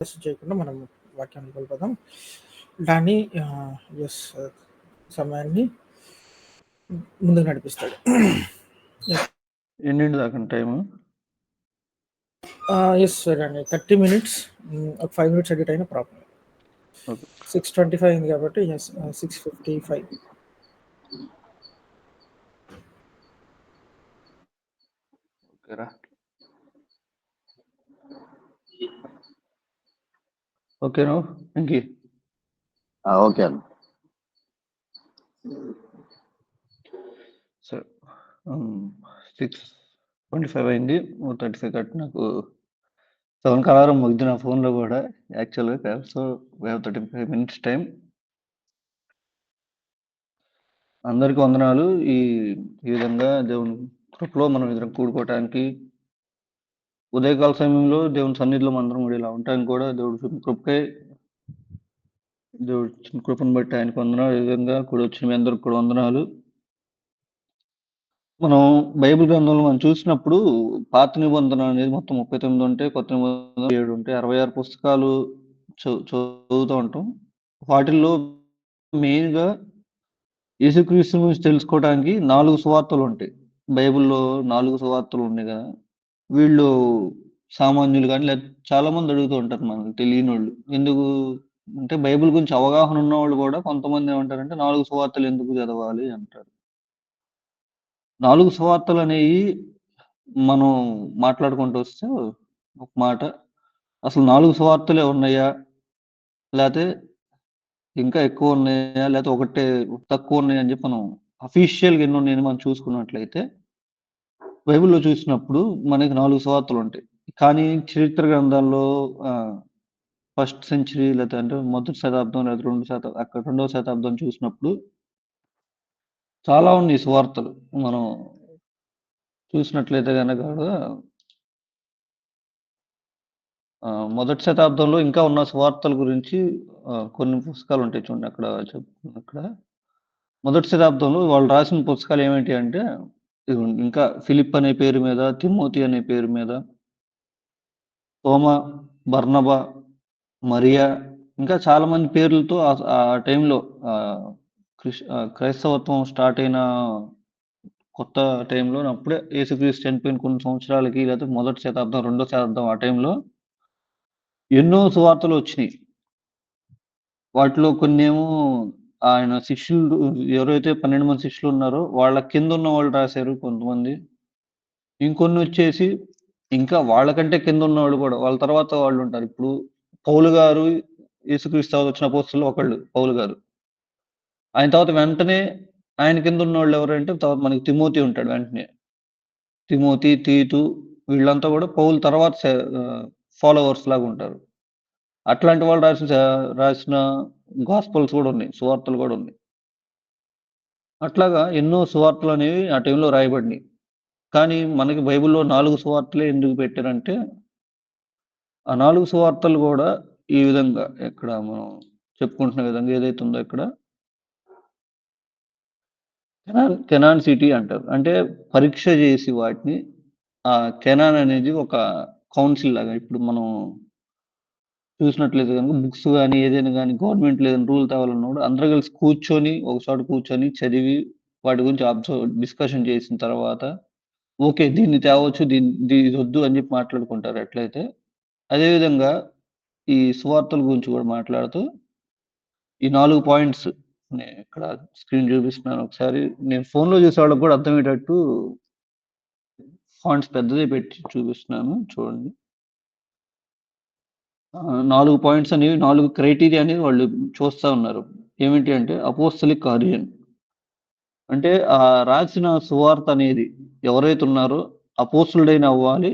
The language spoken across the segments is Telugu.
చేయకుండా మనం వాక్యానికి వెళ్ళిపోదాం. దాన్ని సమయాన్ని ముందుకు నడిపిస్తాడు. ఎన్నింటి దాకా టైము? ఎస్ సార్ అండి, 30 minutes, ఒక 5 minutes ఎడిట్ అయినా ప్రాబ్లం. ఓకే. 6:25 అయింది కాబట్టి 6:55. ఓకేరా. ఓకేనా ఇంకి? ఓకే అండి. సరే, 6:25 అయింది. 35 కట్ నాకు 7 అలారం మగ్గి నా ఫోన్లో కూడా యాక్చువల్గా. So we have 35 minutes time. అందరికీ వందనాలు. ఈ విధంగా దేవుని కృపలో మనం ఇద్దరం కూడుకోవటానికి, ఉదయకాల సమయంలో దేవుని సన్నిధిలో మనందరం కూడా ఇలా ఉండటానికి కూడా దేవుడు కృపకై, దేవుడు కృపను బట్టి ఆయనకు వందనాలు. ఈ విధంగా కూడా వచ్చిన మీ అందరికి కూడా వందనాలు. మనం బైబిల్ గ్రంథంలో మనం చూసినప్పుడు పాత నిబంధన అనేది మొత్తం 39 ఉంటాయి, కొత్త నిబంధన 7 ఉంటాయి. 66 పుస్తకాలు చదువుతూ ఉంటాం. వాటిల్లో మెయిన్గా యేసుక్రీస్తు గురించి తెలుసుకోవడానికి 4 సువార్తలు ఉంటాయి. బైబిల్లో 4 సువార్తలు ఉన్నాయి కదా. వీళ్ళు సామాన్యులు కానీ లేదా చాలా మంది అడుగుతూ ఉంటారు, మనకు తెలియని వాళ్ళు. ఎందుకు అంటే బైబిల్ గురించి అవగాహన ఉన్న వాళ్ళు కూడా కొంతమంది ఏమంటారంటే 4 సువార్తలు ఎందుకు చదవాలి అంటారు. 4 సువార్తలు అనేవి మనం మాట్లాడుకుంటూ వస్తే ఒక మాట, అసలు 4 సువార్తలే ఉన్నాయా, లేకపోతే ఇంకా ఎక్కువ ఉన్నాయా, లేకపోతే ఒకటే తక్కువ ఉన్నాయా అని చెప్పి మనం అఫీషియల్గా ఎన్ని ఉన్నాయని మనం చూసుకున్నట్లయితే బైబిల్లో చూసినప్పుడు మనకి 4 సువార్తలు ఉంటాయి. కానీ చరిత్ర గ్రంథాల్లో ఫస్ట్ సెంచరీ లేకపోతే అంటే మొదటి శతాబ్దం లేదా రెండవ శతాబ్దం చూసినప్పుడు చాలా ఉన్నాయి సువార్తలు. మనం చూసినట్లయితే కనుక మొదటి శతాబ్దంలో ఇంకా ఉన్న సువార్తల గురించి కొన్ని పుస్తకాలు ఉంటాయి చూడండి. అక్కడ మొదటి శతాబ్దంలో వాళ్ళు రాసిన పుస్తకాలు ఏమిటి అంటే, ఇంకా ఫిలిప్ అనే పేరు మీద, తిమోతి అనే పేరు మీద, తోమా, బర్నబా, మరియా, ఇంకా చాలా మంది పేర్లతో ఆ టైంలో క్రైస్తవత్వం స్టార్ట్ అయిన కొత్త టైంలో అప్పుడే యేసుక్రీస్తు చనిపోయిన కొన్ని సంవత్సరాలకి, లేకపోతే మొదటి శతాబ్దం, రెండో శతాబ్దం ఆ టైంలో ఎన్నో సువార్తలు వచ్చినాయి. వాటిలో కొన్ని ఏమో ఆయన శిష్యులు ఎవరైతే 12 మంది శిష్యులు ఉన్నారో వాళ్ళ కింద ఉన్న వాళ్ళు రాశారు కొంతమంది. ఇంకొన్ని వచ్చేసి ఇంకా వాళ్ళకంటే కింద ఉన్నవాళ్ళు కూడా, వాళ్ళ తర్వాత వాళ్ళు ఉంటారు. ఇప్పుడు పౌలు గారు యేసుక్రీస్తు తర్వాత వచ్చిన అపోస్తలులో ఒకళ్ళు పౌలు గారు. ఆయన తర్వాత వెంటనే ఆయన కింద ఉన్నవాళ్ళు ఎవరంటే తర్వాత మనకి తిమోతి ఉంటాడు. వెంటనే తిమోతి, తీతు వీళ్ళంతా కూడా పౌలు తర్వాత ఫాలోవర్స్ లాగా ఉంటారు. అట్లాంటి వాళ్ళు రాసిన గాస్పల్స్ కూడా ఉన్నాయి, సువార్తలు కూడా ఉన్నాయి. అట్లాగా ఎన్నో సువార్తలు అనేవి ఆ టైంలో రాయబడినాయి. కానీ మనకి బైబిల్లో 4 సువార్తలే ఎందుకు పెట్టారంటే, ఆ 4 సువార్తలు కూడా ఈ విధంగా ఇక్కడ మనం చెప్పుకుంటున్న విధంగా ఏదైతే ఉందో ఇక్కడ కెనాన్ సిటీ అంటారు. అంటే పరీక్ష చేసి వాటిని కెనాన్ అనేది ఒక కౌన్సిల్ లాగా. ఇప్పుడు మనం చూసినట్లయితే కనుక బుక్స్ కానీ ఏదైనా కానీ గవర్నమెంట్ ఏదైనా రూల్ తేవాలన్నప్పుడు అందరూ కలిసి కూర్చొని ఒకచోట కూర్చొని చదివి వాటి గురించి డిస్కషన్ చేసిన తర్వాత ఓకే దీన్ని తేవచ్చు, ఇది వద్దు అని చెప్పి మాట్లాడుకుంటారు. ఎట్లయితే అదేవిధంగా ఈ సువార్తల గురించి కూడా మాట్లాడుతూ ఈ 4 పాయింట్స్ నేను ఇక్కడ స్క్రీన్ చూపిస్తున్నాను. ఒకసారి నేను ఫోన్లో చూసే వాళ్ళకి కూడా అర్థమయ్యేటట్టు ఫాంట్స్ పెద్దదే పెట్టి చూపిస్తున్నాను, చూడండి. 4 పాయింట్స్ అనేవి, 4 క్రైటీరియా అనేది వాళ్ళు చూస్తూ ఉన్నారు. ఏమిటి అంటే అపోస్తలిక్ ఆరిజిన్, అంటే రాసిన సువార్త అనేది ఎవరైతే ఉన్నారో అపోస్తులుడైన అవ్వాలి,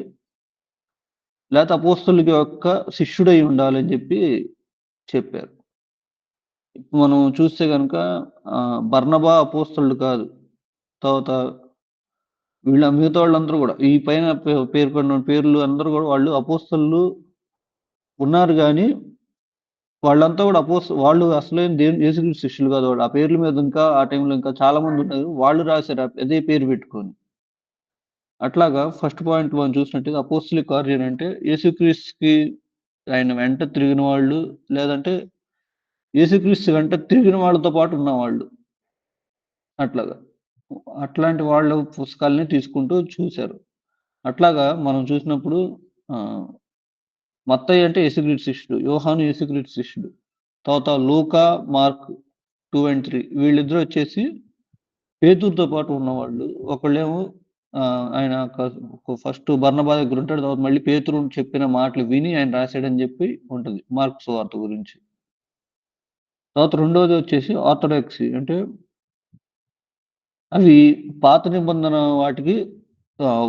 లేకపోతే అపోస్తుల యొక్క శిష్యుడై ఉండాలి అని చెప్పి చెప్పారు. ఇప్పుడు మనం చూస్తే కనుక బర్నబా అపోస్తులుడు కాదు. తర్వాత మిగతా వాళ్ళందరూ కూడా ఈ పైన పేర్కొన్న పేర్లు అందరూ కూడా వాళ్ళు అపోస్తులు ఉన్నారు. కానీ వాళ్ళంతా కూడా వాళ్ళు అసలైన యేసుక్రీస్తు శిష్యులు కాదు. వాళ్ళు ఆ పేర్ల మీద ఇంకా ఆ టైంలో ఇంకా చాలా మంది ఉన్నారు, వాళ్ళు రాశారు అదే పేరు పెట్టుకొని. అట్లాగా ఫస్ట్ పాయింట్ మనం చూసినట్టుగా అపోస్తలిక్ ఆరిజిన్ అంటే యేసుక్రీస్తుకి ఆయన వెంట తిరిగిన వాళ్ళు, లేదంటే యేసుక్రీస్తు వెంట తిరిగిన వాళ్ళతో పాటు ఉన్నవాళ్ళు. అట్లాగా. అట్లాంటి వాళ్ళ పుస్తకాల్ని తీసుకుంటూ చూసారు. అట్లాగా మనం చూసినప్పుడు ఆహ్, మత్తయి అంటే యేసుక్రీస్తు శిష్యుడు. యోహాను యేసుక్రీస్తు శిష్యుడు. తర్వాత లూకా, మార్క్ 2 అండ్ 3 వీళ్ళిద్దరూ వచ్చేసి పేతురుతో పాటు ఉన్నవాళ్ళు. ఒకళ్ళేమో ఆయన ఫస్ట్ బర్నబా దగ్గరుంటాడు. తర్వాత మళ్ళీ పేతురు చెప్పిన మాటలు విని ఆయన రాసాడని జెప్పి ఉంటది. మార్కు సువార్త గురించి. తర్వాత రెండోది వచ్చేసి ఆర్థోడాక్సీ. అంటే అవి పాత నిబంధన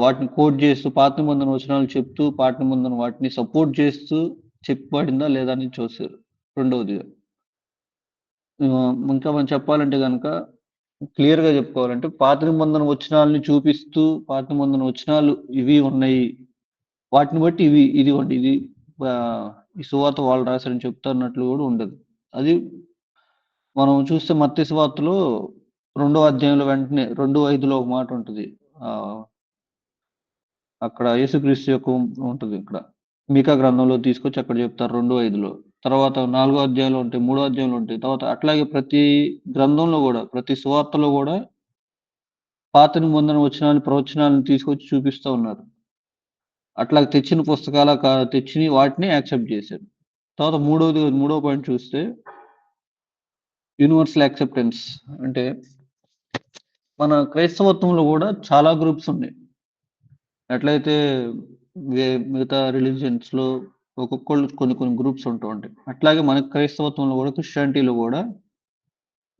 వాటిని కోట్ చేస్తూ, పాత నిబంధన వచనాలు చెప్తూ, పాత నిబంధన వాటిని సపోర్ట్ చేస్తూ చెప్పబడిందా లేదా అని చూసారు. రెండోదిగా. ఇంకా మనం చెప్పాలంటే గనక క్లియర్‌గా చెప్పుకోవాలంటే పాత నిబంధన వచనాల్ని చూపిస్తూ, పాత నిబంధన వచనాలు ఇవి ఉన్నాయి. వాటిని బట్టి ఇదిగోండి ఇది ఈ సువార్త వాళ్ళు రాసారని చెప్తారన్నట్లు గూడా ఉండదు. అది మనం చూస్తే మత్తయి సువార్తలో 2వ అధ్యాయంలో వెంటనే 2:5లో ఒక మాట ఉంటది. అక్కడ యేసుక్రీస్తు యొక్క ఉంటది ఇక్కడ. మీకా గ్రంథంలో తీసుకొచ్చి అక్కడ చెప్తారు 2:5లో. తర్వాత 4 అధ్యాయంలో ఉంటాయి, 3 అధ్యాయంలో ఉంటాయి. తర్వాత అట్లాగే ప్రతి గ్రంథంలో గూడా, ప్రతి సువార్తలో గూడా పాత నిబంధన వచనాలు, ప్రవచనాలను తీసుకొచ్చి చూపిస్తా ఉన్నారు. అట్లా తెచ్చిన తెచ్చినయి వాటిని యాక్సెప్ట్ చేశారు. తర్వాత మూడో పాయింట్ చూస్తే యూనివర్సల్ యాక్సెప్టెన్స్. అంటే మన క్రైస్తవత్వంలో గూడా చాలా గ్రూప్స్ ఉన్నాయి. ఎట్లయితే మిగతా రిలీజియన్స్‌లో ఒక్కొక్కళ్ళు కొన్ని గ్రూప్స్ ఉంటూ ఉంటాయి. అట్లాగే మన క్రైస్తవత్వంలో గూడా, క్రిస్టియానిటీలో గూడా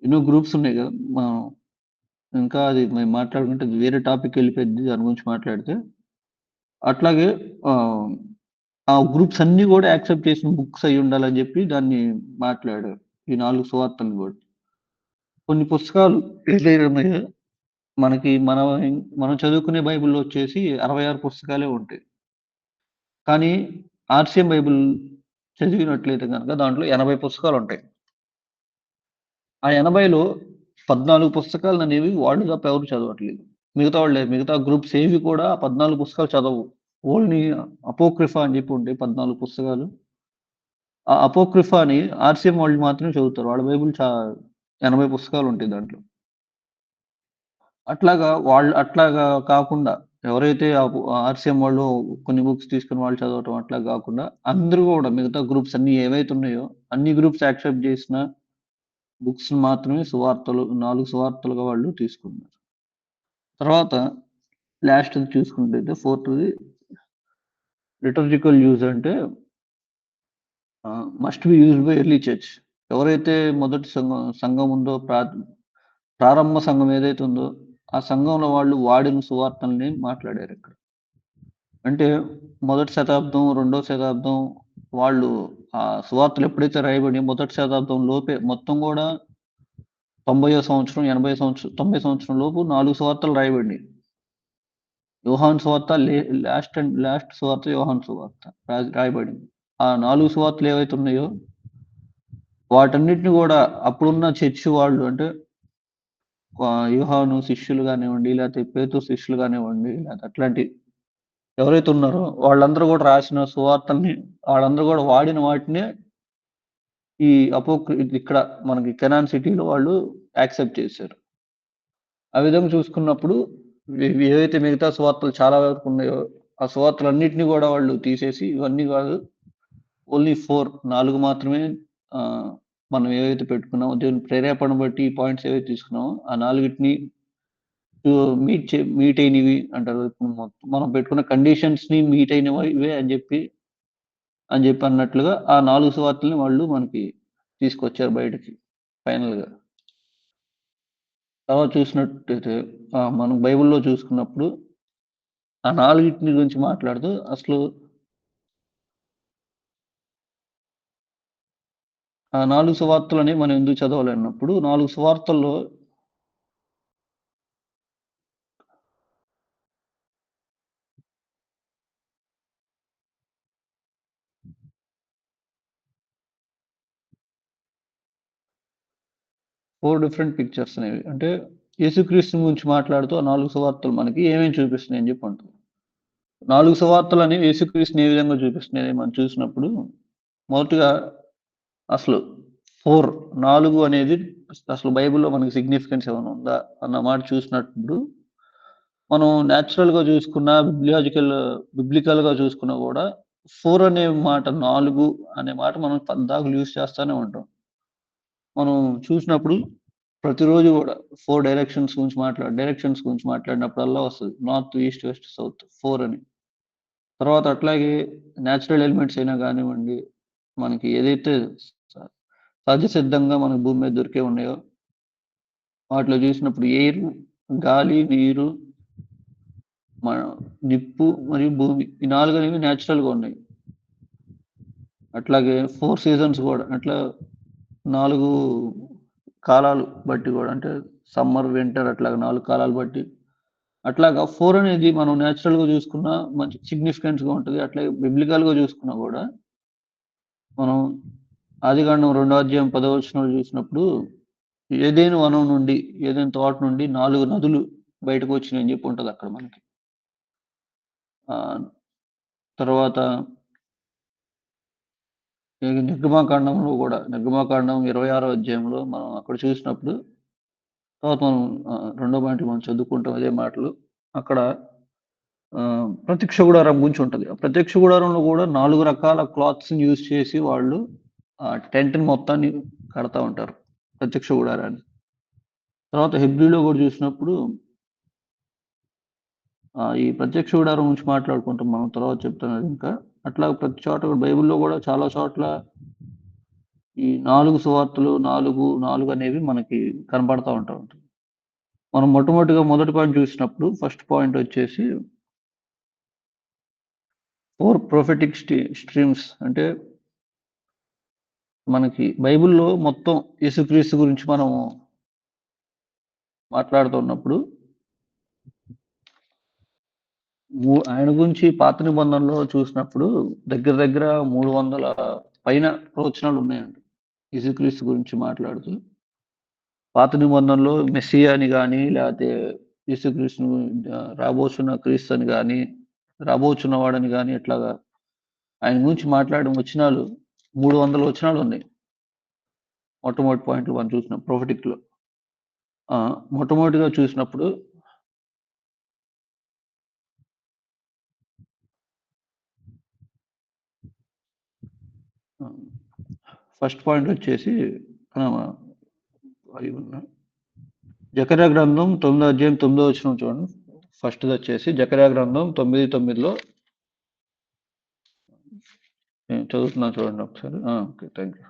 ఎన్నో గ్రూప్స్ ఉన్నాయి గదా! మనం ఇంకా అది మేము మాట్లాడుకుంటే అది వేరే టాపిక్ ఎళ్ళిపోద్ది దాని గురించి మాట్లాడితే. అట్లాగే ఆహ్, ఆ గ్రూప్స్ అన్నీ గూడా యాక్సెప్ట్ చేసిన బుక్స్ అయ్యుండాలని జెప్పి దాన్ని మాట్లాడారు. ఈ 4 సువార్తలను గూడా. కొన్ని పుస్తకాలు ఏదైతే ఉన్నాయో మనకి మనం చదువుకునే బైబిల్‌లో వచ్చేసి 66 పుస్తకాలే ఉంటాయి. కానీ ఆర్‌సీఎం బైబిల్ చదివినట్లయితే గనక దాంట్లో 80 పుస్తకాలుంటాయి. ఆ 80లో 14 పుస్తకాలనేవి వాళ్ళు తప్ప ఎవరు చదవట్లేదు. మిగతా గ్రూప్స్ ఏవి కూడా ఆ 14 పుస్తకాలు చదవవు. ఓన్లీ అపోక్రిఫా అని చెప్పి ఉంటాయి 14 పుస్తకాలు. ఆ అపోక్రిఫాని ఆర్‌సీఎం వాళ్ళు మాత్రమే చదువుతారు. వాళ్ళ బైబిల్ 80 పుస్తకాలుంటాయి దాంట్లో. అట్లాగా కాకుండా ఎవరైతే ఆర్‌సీఎం వాళ్ళు కొన్ని బుక్స్ తీసుకొని వాళ్ళు చదవటం అట్లా గాకుండా అందరూ గూడా మిగతా గ్రూప్స్ అన్నీ ఏవైతే ఉన్నాయో అన్ని గ్రూప్స్ యాక్సెప్ట్ చేసిన బుక్స్‌ని మాత్రమే 4 సువార్తలుగా వాళ్ళు తీసుకున్నారు. తర్వాత లాస్ట్‌ది చూసుకున్నట్టయితే ఫోర్త్‌ది లిటర్జికల్ యూజ్ అంటే must be used by early church. ఎవరైతే మొదటి సంఘం ఉందో ప్రారంభ సంఘం ఏదైతే ఉందో ఆ సంఘంలో వాళ్ళు వాడిన సువార్తల్ని మాట్లాడారిక్కడ. అంటే మొదటి శతాబ్దం, రెండో శతాబ్దం వాళ్ళు ఆ సువార్తలు ఎప్పుడైతే రాయబడి మొదటి శతాబ్దం లోపే మొత్తం గూడా 90వ సంవత్సరం, 90 సంవత్సరం లోపు 4 సువార్తలు రాయబడినియి. యోహాను సువార్త లాస్ట్ సువార్త యోహాను సువార్త రాయబడింది. ఆ 4 సువార్తలు ఏవైతే ఉన్నాయో వాటన్నిటిని గూడా అప్పుడున్న చర్చ్ వాళ్ళు అంటే యోహాను శిష్యులు గానివ్వండి, లేతే పేతురు శిష్యులు గానివ్వండి, లేతే అట్లాంటి ఎవరైతే ఉన్నారో వాళ్ళందరూ గూడా రాసిన సువార్తల్ని వాళ్ళందరూ గూడా వాడిన వాటినే ఈ ఇక్కడ మనకి కెనాన్ సిటీలో వాళ్ళు యాక్సెప్ట్ చేశారు. ఆ విధంగా చూసుకున్నప్పుడు ఏవైతే మిగతా సువార్తలు చాలా వరకు ఉన్నాయో ఆ సువార్తలన్నిటిని గూడా వాళ్ళు తీసేసి ఇవన్నీ గాదు ఓన్లీ 4 మాత్రమే మనం ఏవైతే పెట్టుకున్నామో దేవుని ప్రేరేపణ బట్టి ఈ పాయింట్స్ ఏవైతే తీసుకున్నామో ఆ 4టిని మీట్ అయినవి అంటారు. మనం పెట్టుకున్న కండిషన్స్‌ని మీట్ అయినవి ఇవే అని జెప్పి అన్నట్లుగా ఆ 4 సువార్తలని వాళ్ళు మనకి తీసుకొచ్చారు బయటకి ఫైనల్‌గా. తర్వాత చూసినట్టయితే మనం బైబిల్‌లో చూసుకున్నప్పుడు ఆ 4టిని గురించి మాట్లాడుతూ అసలు ఆ 4 సువార్తలని మనం ఎందుకు చదవాలన్నప్పుడు 4 సువార్తల్లో 4 డిఫరెంట్ పిక్చర్స్ అనేవి. అంటే యేసుక్రీస్తు గురించి మాట్లాడుతూ ఆ 4 సువార్తలు మనకి ఏమేమి చూపిస్తున్నాయని జెప్పి అంటుంది. 4 సువార్తలనేవి యేసుక్రీస్తుని ఏ విధంగా చూపిస్తున్నాయని మనం చూసినప్పుడు మొదటిగా అసలు 4 అనేది అసలు బైబిల్‌లో మనకి సిగ్నిఫికెన్స్ ఏమైనా ఉందా అన్న మాట చూసినప్పుడు మనం న్యాచురల్‌గా చూసుకున్నా, బిబ్లికల్‌గా చూసుకున్నా గూడా 4 అనే మాట 4 అనే మాట మనం పద్దాకులు యూజ్ చేస్తానే ఉంటాం. మనం చూసినప్పుడు ప్రతిరోజు గూడా 4 డైరెక్షన్స్ గురించి మాట్లాడినప్పుడల్లా వస్తది. నార్త్, ఈస్ట్, వెస్ట్, సౌత్ 4 అని. తర్వాత అట్లాగే న్యాచురల్ ఎలిమెంట్స్ అయినా గానివ్వండి, మనకి ఏదైతే స సహజ సిద్ధంగా మనకు భూమి మీద దొరికేవి ఉన్నాయో, వాటిలో చూసినప్పుడు ఎయిర్, గాలి, నీరు, మన నిప్పు మరియు భూమి ఈ 4 అనేవి న్యాచురల్‌గా ఉన్నాయి. అట్లాగే 4 సీజన్స్ గూడా అట్లా 4 కాలాలు బట్టి గూడా అంటే సమ్మర్, వింటర్ అట్లాగా 4 కాలాలు బట్టి అట్లాగా 4 అనేది మనం న్యాచురల్‌గా చూసుకున్నా మంచి సిగ్నిఫికెన్స్‌గా ఉంటది. అట్లాగే బిబ్లికల్‌గా చూసుకున్నా గూడా మనం ఆదికాండం 2వ అధ్యాయం 10వ వచనంలో చూసినప్పుడు ఏదెను వనం నుండి, ఏదెను తోట నుండి 4 నదులు బయటకొచ్చినాయని చెప్పి ఉంటదక్కడ మనకి. తర్వాత ఈ నిర్గమాకాండంలో గూడా నిర్గమాకాండం 26వ అధ్యాయంలో మనం అక్కడ చూసినప్పుడు తర్వాత మనం రెండో పాయింట్లు మనం చదువుకుంటాం అదే మాటలు. అక్కడ ప్రత్యక్ష గుడారం గురించి ఉంటది. ఆ ప్రత్యక్ష గుడారంలో గూడా 4 రకాల క్లాత్స్‌ని యూజ్ చేసి వాళ్ళు టెంట్‌ని మొత్తాన్ని కడతా ఉంటారు. ప్రత్యక్ష గుడారాన్ని. తర్వాత హెబ్రీలో గూడా చూసినప్పుడు ఈ ప్రత్యక్ష గుడారం గురించి మాట్లాడుకుంటాం మనం తర్వాత చెప్తాను అది ఇంకా. అట్లా ప్రతి చోట బైబిల్‌లో గూడా చాలా చోట్ల ఈ 4 సువార్తలు 4 అనేవి మనకి కనపడతా ఉంటా ఉంటాయి. మనం మొట్టమొదటిగా మొదటి పాయింట్ చూసినప్పుడు ఫస్ట్ పాయింట్ వచ్చేసి 4 ప్రొఫెటిక్ స్ట్రీమ్స్ అంటే మనకి బైబిల్‌లో మొత్తం యేసుక్రీస్తు గురించి మనం మాట్లాడుతున్నప్పుడు ఆయన గురించి పాత నిబంధనలో చూసినప్పుడు దగ్గర దగ్గర 300 పైన ప్రవచనాలు ఉన్నాయండి. యేసుక్రీస్తు గురించి మాట్లాడుతూ. పాత నిబంధనలో మెస్సియా అని గాని, లేతే యేసుక్రీస్తును రాబోచున్న క్రీస్తు అని గాని, రాబోచున్నవాడని గాని ఇట్లాగా ఆయన గురించి మాట్లాడిన వచనాలు 300 వచనాలున్నాయి. మొట్టమొదటి పాయింట్లు మనం చూసిన ప్రొఫెటిక్‌లో. మొట్టమొదటిగా చూసినప్పుడు ఫస్ట్ పాయింట్ వచ్చేసి జకర్యా గ్రంథం 9వ అధ్యాయం 9వ వచనం చూడండి. ఫస్ట్‌ది వచ్చేసి జకర్యా గ్రంథం 9:9లో నేను చదువుతున్నాను చూడండి ఒకసారి. ఓకే. Thank you.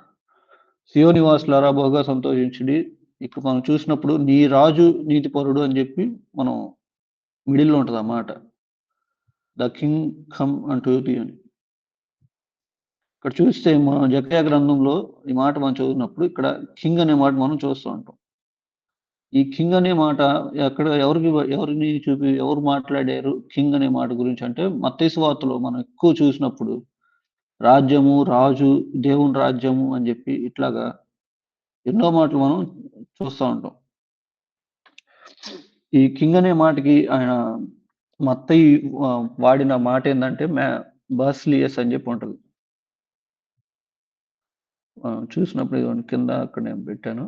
సియోను నివాసులారా బహుగా సంతోషించుడి. ఇక్కడ మనం చూసినప్పుడు నీ రాజు నీతిపరుడు అని చెప్పి మనం మిడిల్‌లో ఉంటది ఆ మాట. ద కింగ్ కమ్ అంటూ థీ అని. ఇక్కడ చూస్తే మనం జకర్యా గ్రంథంలో ఈ మాట మనం చదివినప్పుడు ఇక్కడ కింగ్ అనే మాట మనం చూస్తూ ఉంటాం. ఈ కింగ్ అనే మాట ఎక్కడ ఎవరు మాట్లాడారు కింగ్ అనే మాట గురించి అంటే మత్తయి సువార్తలో మనం ఎక్కువ చూసినప్పుడు రాజ్యము, రాజు, దేవుని రాజ్యము అని చెప్పి ఇట్లాగా ఎన్నో మాటలు మనం చూస్తా ఉంటాం. ఈ కింగ్ అనే మాటకి ఆయన మత్తయి వాడిన మాట ఏందంటే బాసిలియస్ అని చెప్పి ఉంటది. చూసినప్పుడు ఇదిగోండి కింద అక్కడ నేను పెట్టాను.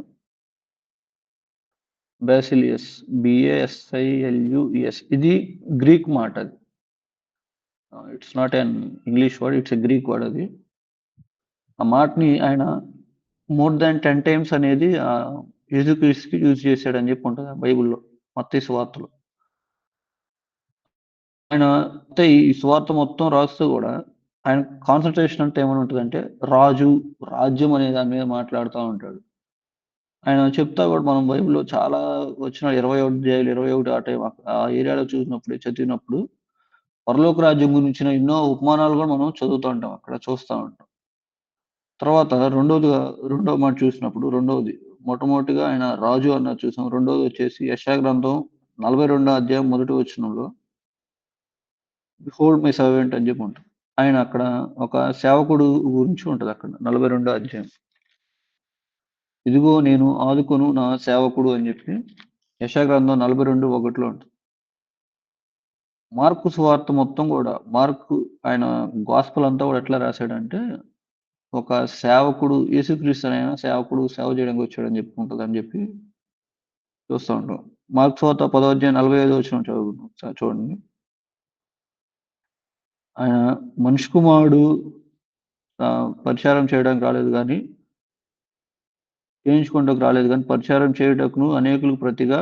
బాసిలియస్ BASILUES ఇది గ్రీక్ మాట అది. It's not an English word. It's a Greek word అది. ఆ మాటని ఆయన మోర్ దాన్ 10 టైమ్స్ అనేది యేసుక్రీస్తుకి యూజ్ చేశాడని చెప్పి ఉంటది బైబిల్‌లో మత్తయి సువార్తలో. ఆయన ఈ సువార్త మొత్తం రాస్తూ గూడా ఆయన కాన్సంట్రేషన్ అంతా ఏమని ఉంటదంటే రాజు, రాజ్యం అనే దాని మీద మాట్లాడుతా ఉంటాడు. ఆయన చెప్తా గూడా మనం బైబిల్‌లో చాలా వచ్చిన 21 అధ్యాయాలు 21 ఆ టైం ఆ ఏరియాలో చదివినప్పుడు పరలోక రాజ్యం గురించిన ఎన్నో ఉపమానాలు గూడా మనం చదువుతా ఉంటాం అక్కడ చూస్తా ఉంటాం. తర్వాత రెండో మాట చూసినప్పుడు మొట్టమొదటిగా ఆయన రాజు అన్నది చూసాం. రెండోది వచ్చేసి యెషయా గ్రంథం 42వ అధ్యాయం మొదటి వచనంలో బిహోల్డ్ మై సర్వెంట్ అని చెప్పి ఉంటది. ఆయన అక్కడ ఒక సేవకుడు గురించి ఉంటది అక్కడ 42వ అధ్యాయం. ఇదిగో నేను ఆదుకొను నా సేవకుడు అని చెప్పి యెషయా గ్రంథం 42:1లో ఉంటది. మార్కు సువార్త మొత్తం గూడా ఆయన గాస్పెల్ అంతా గూడా ఎట్లా రాసాడంటే ఒక సేవకుడు యేసుక్రీస్తు అనే సేవకుడు సేవ చేయడానికి వచ్చాడని చెప్పుకుంటుందని చెప్పి చూస్తూ ఉంటాం. మార్క్స్ వార్త 10వ అధ్యాయం 45వ వచనం చూడండి. ఆయన మనిషి కుమారుడు పరిచారం చేయడానికి రాలేదు కానీ చేయించుకుంటకు రాలేదు కానీ పరిచారం చేయుటకును అనేకులకు ప్రతిగా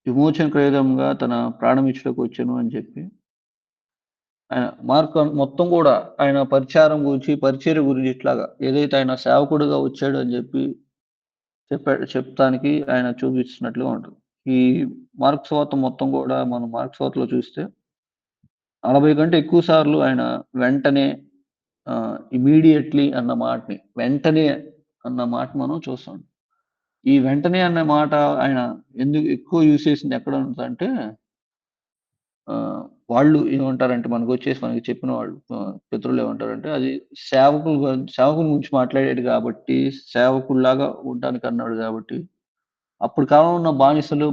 విమోచన క్రయదంగా తన ప్రాణం ఇచ్చుటకు వచ్చాను అని చెప్పి ఆయన మార్క్ మొత్తం కూడా ఆయన పరిచారం గురించి పరిచర్య గురించి ఇట్లాగా ఏదైతే ఆయన సేవకుడుగా వచ్చాడు అని చెప్పి చెప్తానికి ఆయన చూపిస్తున్నట్లుగా ఉంటుంది. ఈ మార్క్స్ వార్త మొత్తం కూడా మనం మార్క్స్ వార్తలో చూస్తే 40 కంటే ఎక్కువ సార్లు ఆయన వెంటనే ఇమీడియట్లీ అన్న మాటని వెంటనే అన్న మాట మనం చూస్తాం. ఈ వెంటనే అన్న మాట ఆయన ఎందుకు ఎక్కువ యూజ్ చేసింది ఎక్కడ ఉంటుందంటే వాళ్ళు ఏమంటారంటే మనకి చెప్పిన వాళ్ళు పితరులు ఏమంటారంటే అది సేవకుల గురించి మాట్లాడాడు కాబట్టి సేవకుల్లాగా ఉండడానికి అన్నాడు కాబట్టి అప్పుడు కాలంలో ఉన్న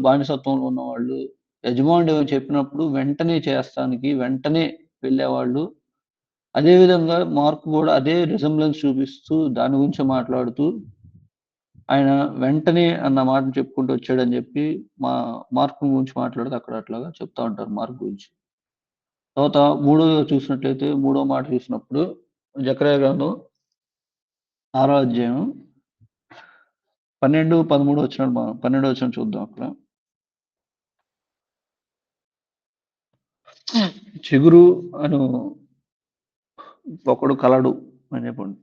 బానిసత్వంలో ఉన్న వాళ్ళు యజమానుడు చెప్పినప్పుడు వెంటనే చేస్తానికి వెంటనే వెళ్ళేవాళ్ళు. అదే విధంగా మార్క్ కూడా అదే రిజంబ్లెన్స్ చూపిస్తూ దాని గురించి మాట్లాడుతూ ఆయన వెంటనే అన్న మాటను చెప్పుకుంటూ వచ్చాడని చెప్పి మార్క్ గురించి మాట్లాడుతూ అక్కడ అట్లాగా చెప్తా ఉంటారు మార్క్ గురించి. తర్వాత చూసినట్లయితే మూడో మాట చూసినప్పుడు జకర్యా గ్రంథం 6వ అధ్యాయం 12, 13 వచనాలు 12వ వచనం చూద్దాం అక్కడ. చిగురు అను ఒకడు కలడు అని చెప్పండి.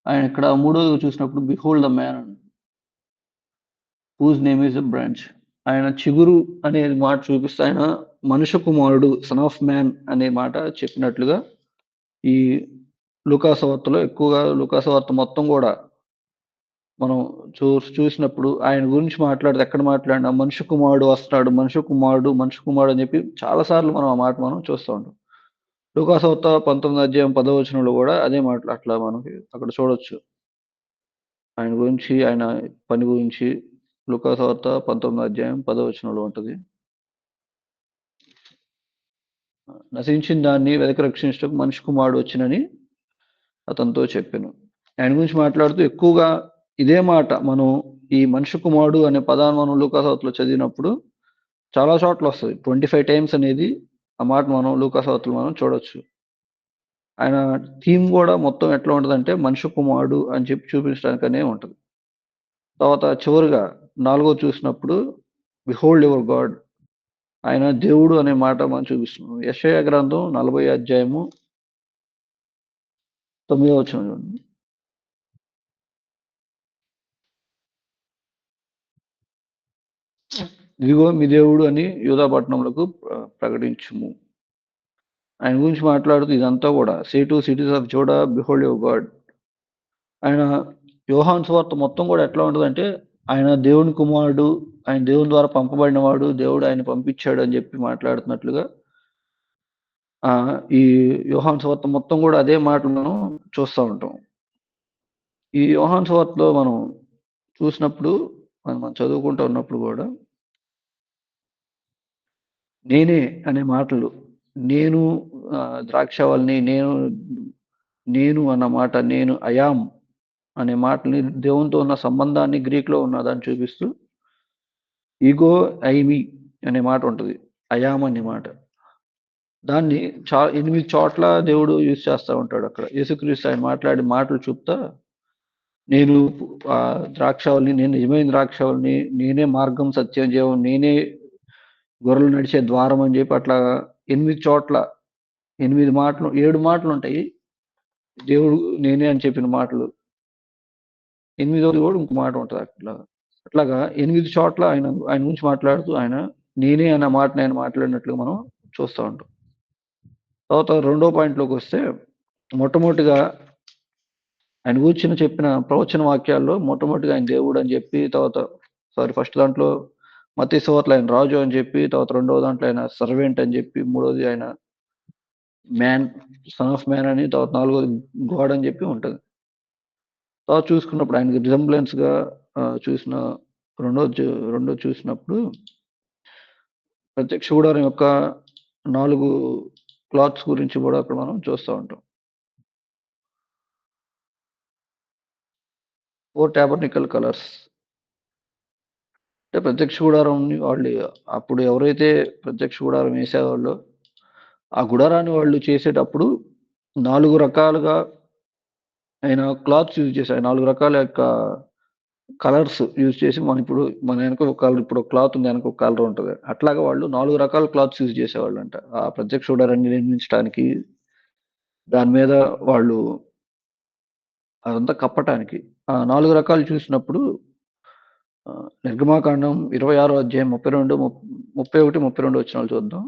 ఆయన ఇక్కడ మూడోది చూసినప్పుడు behold the man whose name is a branch. ఆయన చిగురు అనే మాట చూపిస్తే ఆయన మనుష్య కుమారుడు సన్ ఆఫ్ మ్యాన్ అనే మాట చెప్పినట్లుగా ఈ లూకాసు వార్తలో ఎక్కువగా లూకాసు వార్త మొత్తం కూడా మనం చూసినప్పుడు ఆయన గురించి మాట్లాడితే ఎక్కడ మాట్లాడినా మనుష్య కుమారుడు వస్తున్నాడు, మనుష్య కుమారుడు అని చెప్పి చాలా సార్లు మనం ఆ మాట మనం చూస్తూ ఉంటాం. లూకాసు వార్త 19వ అధ్యాయం 10వ వచనంలో కూడా అదే మాట అట్లా మనకి అక్కడ చూడొచ్చు. ఆయన గురించి ఆయన పని గురించి లూకాసు వార్త 19వ అధ్యాయం 10వ వచనంలో ఉంటుంది. నశించిన దాన్ని వెదకి రక్షించడానికి మనిషి కుమారుడు వచ్చినని అతనితో చెప్పాను. ఆయన గురించి మాట్లాడుతూ ఎక్కువగా ఇదే మాట మనం ఈ మనిషి కుమారుడు అనే పదాన్ని మనం లూకాసు వార్తలో చదివినప్పుడు చాలా చోట్ల వస్తుంది. 25 టైమ్స్ అనేది ఆ మాట మనం లూకాసు వార్తలో మనం చూడొచ్చు. ఆయన థీమ్ కూడా మొత్తం ఎట్లా ఉంటుందంటే మనిషి కుమారుడు అని చెప్పి చూపించడానికనే ఉంటుంది. తర్వాత చివరిగా 4వ చూసినప్పుడు బిహోల్డ్ యువర్ గాడ్, ఆయన దేవుడు అనే మాట మనం చూపిస్తున్నాం. యెషయా గ్రంథం 40వ అధ్యాయము 9వ వచనం చూడండి. ఇదిగో మీ దేవుడు అని యూదా పట్టణములకు ప్రకటించుము. ఆయన గురించి మాట్లాడుతూ ఇదంతా కూడా say to cities of JUDA behold your God. ఆయన యోహాను సువార్త మొత్తం కూడా ఎట్లా ఉంటుందంటే ఆయన దేవుని కుమారుడు, ఆయన దేవుని ద్వారా పంపబడినవాడు, దేవుడు ఆయన పంపించాడు అని చెప్పి మాట్లాడుతున్నట్లుగా ఈ యోహాను సువార్త మొత్తం కూడా అదే మాటలు మనం చూస్తూ ఉంటాం. ఈ యోహాను సువార్తలో మనం చూసినప్పుడు మనం చదువుకుంటూ ఉన్నప్పుడు కూడా నేనే అనే మాటలు, నేను ద్రాక్షవల్ని, నేను అన్న మాట, నేను అయామ్ అనే మాటని దేవునితో ఉన్న సంబంధాన్ని గ్రీక్లో ఉన్నదాన్ని చూపిస్తూ ఈగో ఐమి అనే మాట ఉంటుంది. అయామ్ అనే మాట దాన్ని 8 చోట్ల దేవుడు యూజ్ చేస్తూ ఉంటాడు. అక్కడ యేసుక్రీస్తు ఆయన మాట్లాడే మాటలు చెప్తా నేను ద్రాక్షవల్ని, నేను నిజమైన ద్రాక్షవల్ని, నేనే మార్గం సత్యం జీవం, నేనే గొర్రెలు నడిచే ద్వారం అని చెప్పి అట్లా 8 చోట్ల 8 మాటలు 7 మాటలు ఉంటాయి. దేవుడు నేనే అని చెప్పిన మాటలు 8వది కూడా ఇంకో మాట ఉంటుంది. అట్లాగా 8 చోట్ల ఆయన గురించి మాట్లాడుతూ ఆయన నేనే అన్న మాటని ఆయన మాట్లాడినట్లుగా మనం చూస్తూ ఉంటాం. తర్వాత 2వ పాయింట్లోకి వస్తే మొట్టమొదటిగా ఆయన గురించి చెప్పిన ప్రవచన వాక్యాల్లో మొట్టమొదటిగా ఆయన దేవుడు అని చెప్పి, ఫస్ట్ దాంట్లో మత్తయి సువార్తలో ఆయన రాజు అని చెప్పి, తర్వాత 2వ దాంట్లో ఆయన సర్వెంట్ అని చెప్పి, 3వది ఆయన మ్యాన్, సన్ ఆఫ్ మ్యాన్ అని, తర్వాత 4వది గాడ్ అని చెప్పి ఉంటుంది. తర్వాత చూసుకున్నప్పుడు ఆయనకి రిజంబ్లెన్స్ గా చూసిన రెండో చూసినప్పుడు ప్రత్యక్ష గుడారం యొక్క 4 క్లాత్స్ గురించి కూడా అక్కడ మనం చూస్తూ ఉంటాం. 4 టాబర్నికల్ కలర్స్. అంటే ప్రత్యక్ష గుడారంని వాళ్ళు అప్పుడు ఎవరైతే ప్రత్యక్ష గుడారం వేసేవాళ్ళో ఆ గుడారాన్ని వాళ్ళు చేసేటప్పుడు 4 రకాలుగా ఆయన క్లాత్స్ యూజ్ చేశారు. 4 రకాల యొక్క కలర్స్ యూజ్ చేసి మన వెనక ఒక కలర్, ఇప్పుడు క్లాత్ ఉంది, వెనక ఒక కలర్ ఉంటది. అట్లాగా వాళ్ళు 4 రకాల క్లాత్స్ యూజ్ చేసేవాళ్ళంట. ఆ ప్రత్యక్ష గుడారాన్ని నిర్మించడానికి, దాని మీద వాళ్ళు అదంతా కప్పటానికి. ఆ 4 రకాలు చూసినప్పుడు నిర్గమాకాండం 26వ అధ్యాయం 31, 32 వచనాలు చూద్దాం.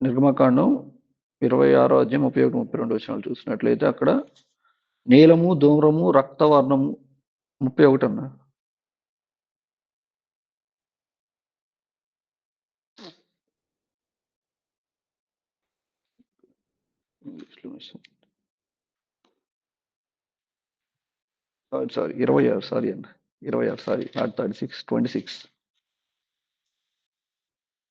నిర్గమాకాండం 26వ అధ్యాయం 31, 32 వచనాలు చూసినట్లయితే అక్కడ నీలము, ధూమ్రము, రక్తవర్ణము 31 అన్న. సారీ 26, సారీ అన్న, 26, సారీ, నాట్ 36,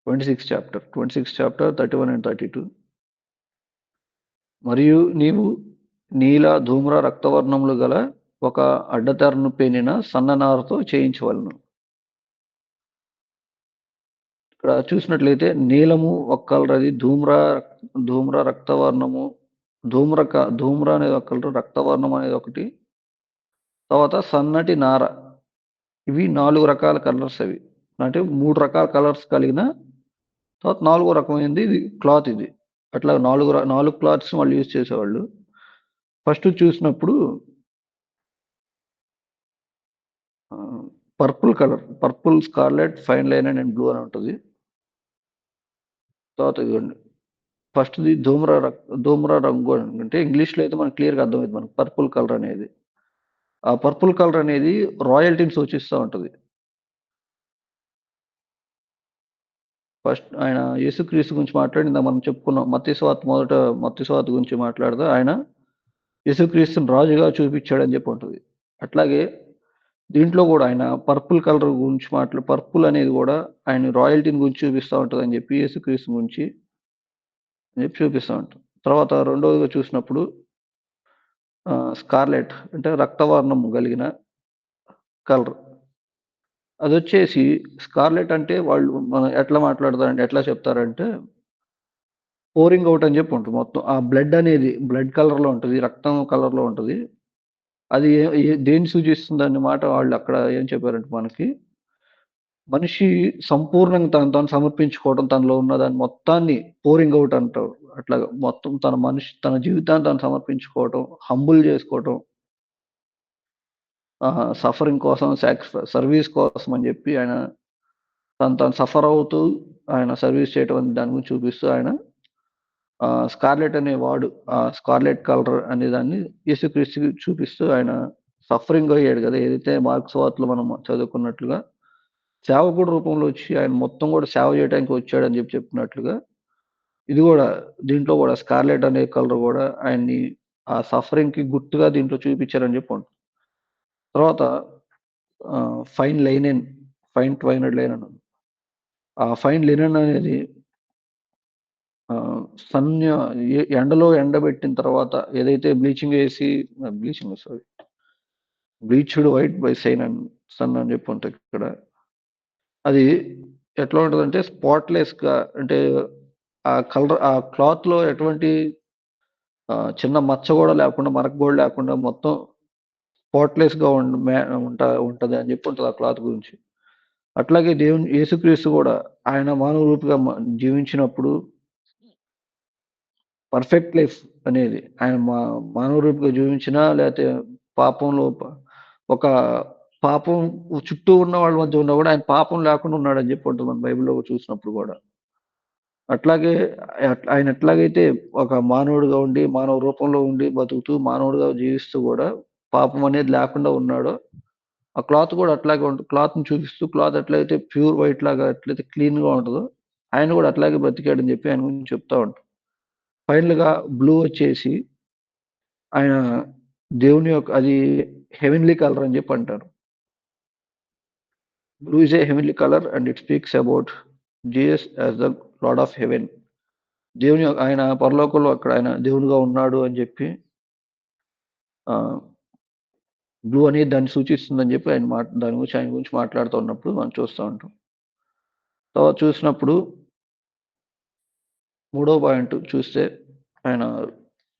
26 చాప్టర్ 31 and 32. మరియు నీవు నీల, ధూమ్ర, రక్తవర్ణములు గల ఒక అడ్డతెరను పేనిన సన్ననారతో చేయించవలను. ఇక్కడ చూసినట్లయితే నీలము ఒక కలర్, అది ధూమ్ర రక్తవర్ణము, ధూమ్ర అనేది ఒక కలర్, రక్తవర్ణం అనేది ఒకటి, తర్వాత సన్నటి నార. ఇవి 4 రకాల కలర్స్. అవి అంటే 3 రకాల కలర్స్ కలిగిన తర్వాత 4వ రకమైనది ఇది క్లాత్. ఇది అట్లా 4 క్లాత్స్ వాళ్ళు యూజ్ చేసేవాళ్ళు. ఫస్ట్ చూసినప్పుడు purple colour, purple, scarlet, fine linen and blue అని ఉంటుంది. తర్వాత ఇదిగోండి ఫస్ట్ది ధూమ్ర రంగు అంటే ఇంగ్లీష్లో అయితే మనకు క్లియర్గా అర్థమైంది మనకు పర్పుల్ కలర్ అనేది. ఆ పర్పుల్ కలర్ అనేది రాయల్టీని సూచిస్తూ ఉంటుంది. ఫస్ట్ ఆయన యేసుక్రీస్తు గురించి మాట్లాడిందా మనం చెప్పుకున్నాం. మత్తయి సువార్త గురించి మాట్లాడుతూ ఆయన యేసుక్రీస్తుని రాజుగా చూపించాడని చెప్పి ఉంటుంది. అట్లాగే దీంట్లో కూడా ఆయన పర్పుల్ కలర్ గురించి పర్పుల్ అనేది కూడా ఆయన రాయల్టీని గురించి చూపిస్తూ ఉంటుంది అని చెప్పి యేసుక్రీస్తు గురించి చూపిస్తూ ఉంటుంది. తర్వాత రెండవదిగా చూసినప్పుడు స్కార్లెట్ అంటే రక్తవర్ణం కలిగిన కలర్. అది వచ్చేసి స్కార్లెట్ అంటే వాళ్ళు మనం ఎట్లా చెప్తారంటే పోరింగ్ అవుట్ అని చెప్పి ఉంటుంది. మొత్తం ఆ బ్లడ్ అనేది బ్లడ్ కలర్లో ఉంటుంది, రక్తం కలర్లో ఉంటుంది. అది దేన్ని సూచిస్తుంది అన్నమాట. వాళ్ళు అక్కడ ఏం చెప్పారంటే మనకి మనిషి సంపూర్ణంగా తాను సమర్పించుకోవడం, తనలో ఉన్న దాన్ని మొత్తాన్ని పోరింగ్ అవుట్ అంటారు. అట్లాగా మొత్తం తన జీవితాన్ని తాను సమర్పించుకోవటం, హంబుల్ చేసుకోవటం, సఫరింగ్ కోసం, సర్వీస్ కోసం అని చెప్పి ఆయన తను సఫర్ అవుతూ ఆయన సర్వీస్ చేయటం అని దాని గురించి చూపిస్తూ ఆయన స్కార్లెట్ అనే స్కార్లెట్ కలర్ అనే దాన్ని యేసుక్రీస్తుకి చూపిస్తూ ఆయన సఫరింగ్ అయ్యాడు కదా. ఏదైతే మార్క్స్ సువార్తలో మనం చదువుకున్నట్లుగా సేవకుడు రూపంలో వచ్చి ఆయన మొత్తం కూడా సేవ చేయడానికి వచ్చాడని చెప్తున్నట్లుగా ఇది కూడా దీంట్లో కూడా స్కార్లెట్ అనే కలర్ కూడా ఆయన్ని ఆ సఫరింగ్ కి గుర్తుగా దీంట్లో చూపించారని చెప్పి ఉంటుంది. తర్వాత ఫైన్ ట్వైనడ్ లైనన్. ఆ ఫైన్ లినన్ అనేది ఎండలో ఎండబెట్టిన తర్వాత ఏదైతే బ్లీచ్డ్ వైట్ బై సన్ అని చెప్పి ఉంటుంది. ఇక్కడ అది ఎట్లా ఉంటుందంటే స్పాట్లెస్ గా, అంటే ఆ కలర్ ఆ క్లాత్ లో ఎటువంటి చిన్న మచ్చ కూడా లేకుండా, మరక కూడా లేకుండా మొత్తం స్పాట్లెస్ గా ఉంటది అని చెప్పి ఉంటుంది ఆ క్లాత్ గురించి. అట్లాగే యేసుక్రీస్తు కూడా ఆయన మానవ రూపిగా జీవించినప్పుడు పర్ఫెక్ట్ లైఫ్ అనేది ఆయన మానవ రూపిగా జీవించినా, లేకపోతే పాపంలో ఒక పాపం చుట్టూ ఉన్న వాళ్ళ మధ్య ఉన్నా కూడా ఆయన పాపం లేకుండా ఉన్నాడని చెప్పి ఉంటుంది మన బైబిల్లో చూసినప్పుడు కూడా. అట్లాగే ఆయన ఎట్లాగైతే ఒక మానవుడిగా ఉండి, మానవ రూపంలో ఉండి బతుకుతూ మానవుడిగా జీవిస్తూ కూడా పాపం అనేది లేకుండా ఉన్నాడో, ఆ క్లాత్ కూడా అట్లాగే ఉంటుంది. క్లాత్ని చూపిస్తూ క్లాత్ ఎట్లయితే ప్యూర్ వైట్ లాగా ఎట్లయితే క్లీన్ గా ఉంటుందో ఆయన కూడా అట్లాగే బ్రతికాడని చెప్పి ఆయన గురించి చెప్తా ఉంటాం. ఫైనల్ గా బ్లూ వచ్చేసి ఆయన దేవుని యొక్క అది హెవెన్లీ కలర్ అని చెప్పి అంటారు. Blue is a heavenly colour and it speaks about Jesus as the lord of haven. ఆయన పరలోకంలో అక్కడ ఆయన దేవునిగా ఉన్నాడు అని చెప్పి బ్లూ అనేది దాన్ని సూచిస్తుందని చెప్పి దాని గురించి ఆయన గురించి మాట్లాడుతూ ఉన్నప్పుడు మనం చూస్తూ ఉంటాం. తర్వాత చూసినప్పుడు మూడో పాయింట్ చూస్తే ఆయన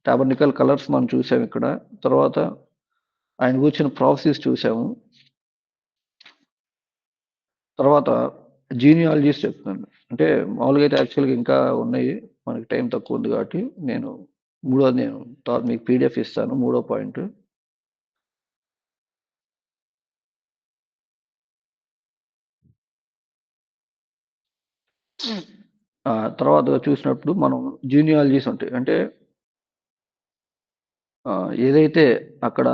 టాబర్నికల్ కలర్స్ మనం చూసాం ఇక్కడ. తర్వాత ఆయన కూర్చిన ప్రాసెస్ చూసాము. తర్వాత జీనియాలజీస్ చెప్తున్నాను. అంటే మామూలుగా అయితే యాక్చువల్గా ఇంకా ఉన్నాయి, మనకి టైం తక్కువ ఉంది కాబట్టి నేను మీకు పీడిఎఫ్ ఇస్తాను. మూడో పాయింట్ తర్వాత చూసినప్పుడు మనం జీనియాలజీస్ ఉంటాయి. అంటే ఏదైతే అక్కడ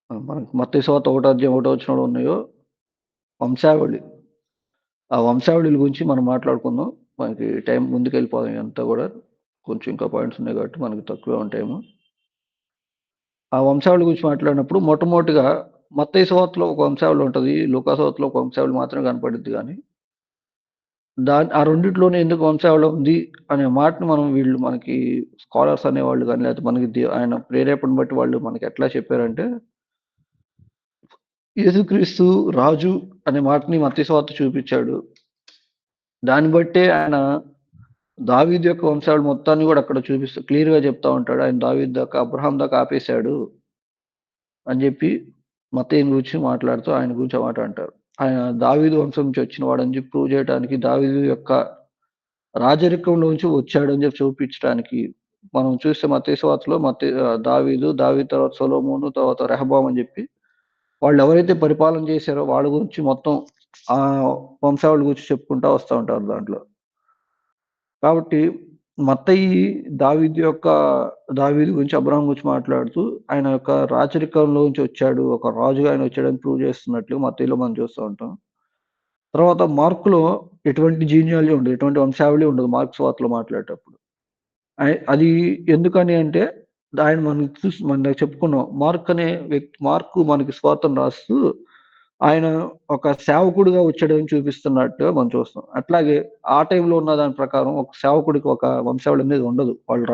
మనకి మత్తయి సువార్త 1వ అధ్యాయం 1వ వచనంలో ఉన్నాయో వంశావళి, ఆ వంశావళిల గురించి మనం మాట్లాడుకుందాం. మనకి టైం ముందుకెళ్ళిపోదాం. అంతా కూడా కొంచెం ఇంకా పాయింట్స్ ఉన్నాయి కాబట్టి మనకి తక్కువే ఉంటాయేమో. ఆ వంశావళి గురించి మాట్లాడినప్పుడు మొట్టమొదటిగా మత్తయి సువార్తలో ఒక వంశావళి ఉంటుంది, లూకా సువార్తలో ఒక వంశావళి మాత్రమే కనపడుద్ది. కానీ ఆ రెండిట్లోనే ఎందుకు వంశావళి ఉంది అనే మాటను మనకి స్కాలర్స్ అనేవాళ్ళు కానీ, లేకపోతే మనకి ఆయన ప్రేరేపణ బట్టి వాళ్ళు మనకి ఎట్లా చెప్పారంటే, యేసుక్రీస్తు రాజు అనే మాటని మత్తయి సువార్త చూపించాడు. దాన్ని బట్టే ఆయన దావీదు యొక్క వంశావళి మొత్తాన్ని కూడా అక్కడ చూపిస్తూ క్లియర్గా చెప్తా ఉంటాడు. ఆయన దావీదు దాకా, అబ్రహాం దాకా ఆపేశాడు అని చెప్పి మత్తయిని గురించి మాట్లాడుతూ ఆయన గురించి మాట అంటారు. ఆయన దావీదు వంశం నుంచి వచ్చిన వాడని చెప్పి ప్రూవ్ చేయడానికి, దావీదు యొక్క రాజరికంలో నుంచి వచ్చాడు అని చెప్పి చూపించడానికి మనం చూస్తే మత్తయి సువార్తలో దావీదు తర్వాత సొలొమోను, తర్వాత రెహబాము అని చెప్పి వాళ్ళు ఎవరైతే పరిపాలన చేశారో వాళ్ళ గురించి మొత్తం ఆ వంశావళి గురించి చెప్పుకుంటా వస్తూ ఉంటారు దాంట్లో. కాబట్టి మత్తయి దావీదు గురించి, అబ్రహాం గురించి మాట్లాడుతూ ఆయన యొక్క రాచరికంలో నుంచి వచ్చాడు, ఒక రాజుగా ఆయన వచ్చాడని ప్రూవ్ చేస్తున్నట్లు మత్తయిలో మనం చూస్తూ ఉంటాం. తర్వాత మార్కులో ఎటువంటి జీనియాలజీ ఉండదు, ఎటువంటి వంశావళి ఉండదు మార్కు సువార్తలో మాట్లాడేటప్పుడు. అది ఎందుకని అంటే ఆయన మనం చెప్పుకున్నాం, మార్కు మనకి సువార్తను రాస్తూ ఆయన ఒక సేవకుడిగా వచ్చాడని చూపిస్తున్నట్టుగా మనం చూస్తాం. అట్లాగే ఆ టైంలో ఉన్న దాని ప్రకారం ఒక సేవకుడికి ఒక వంశావళి అనేది ఉండదు. వాళ్ళు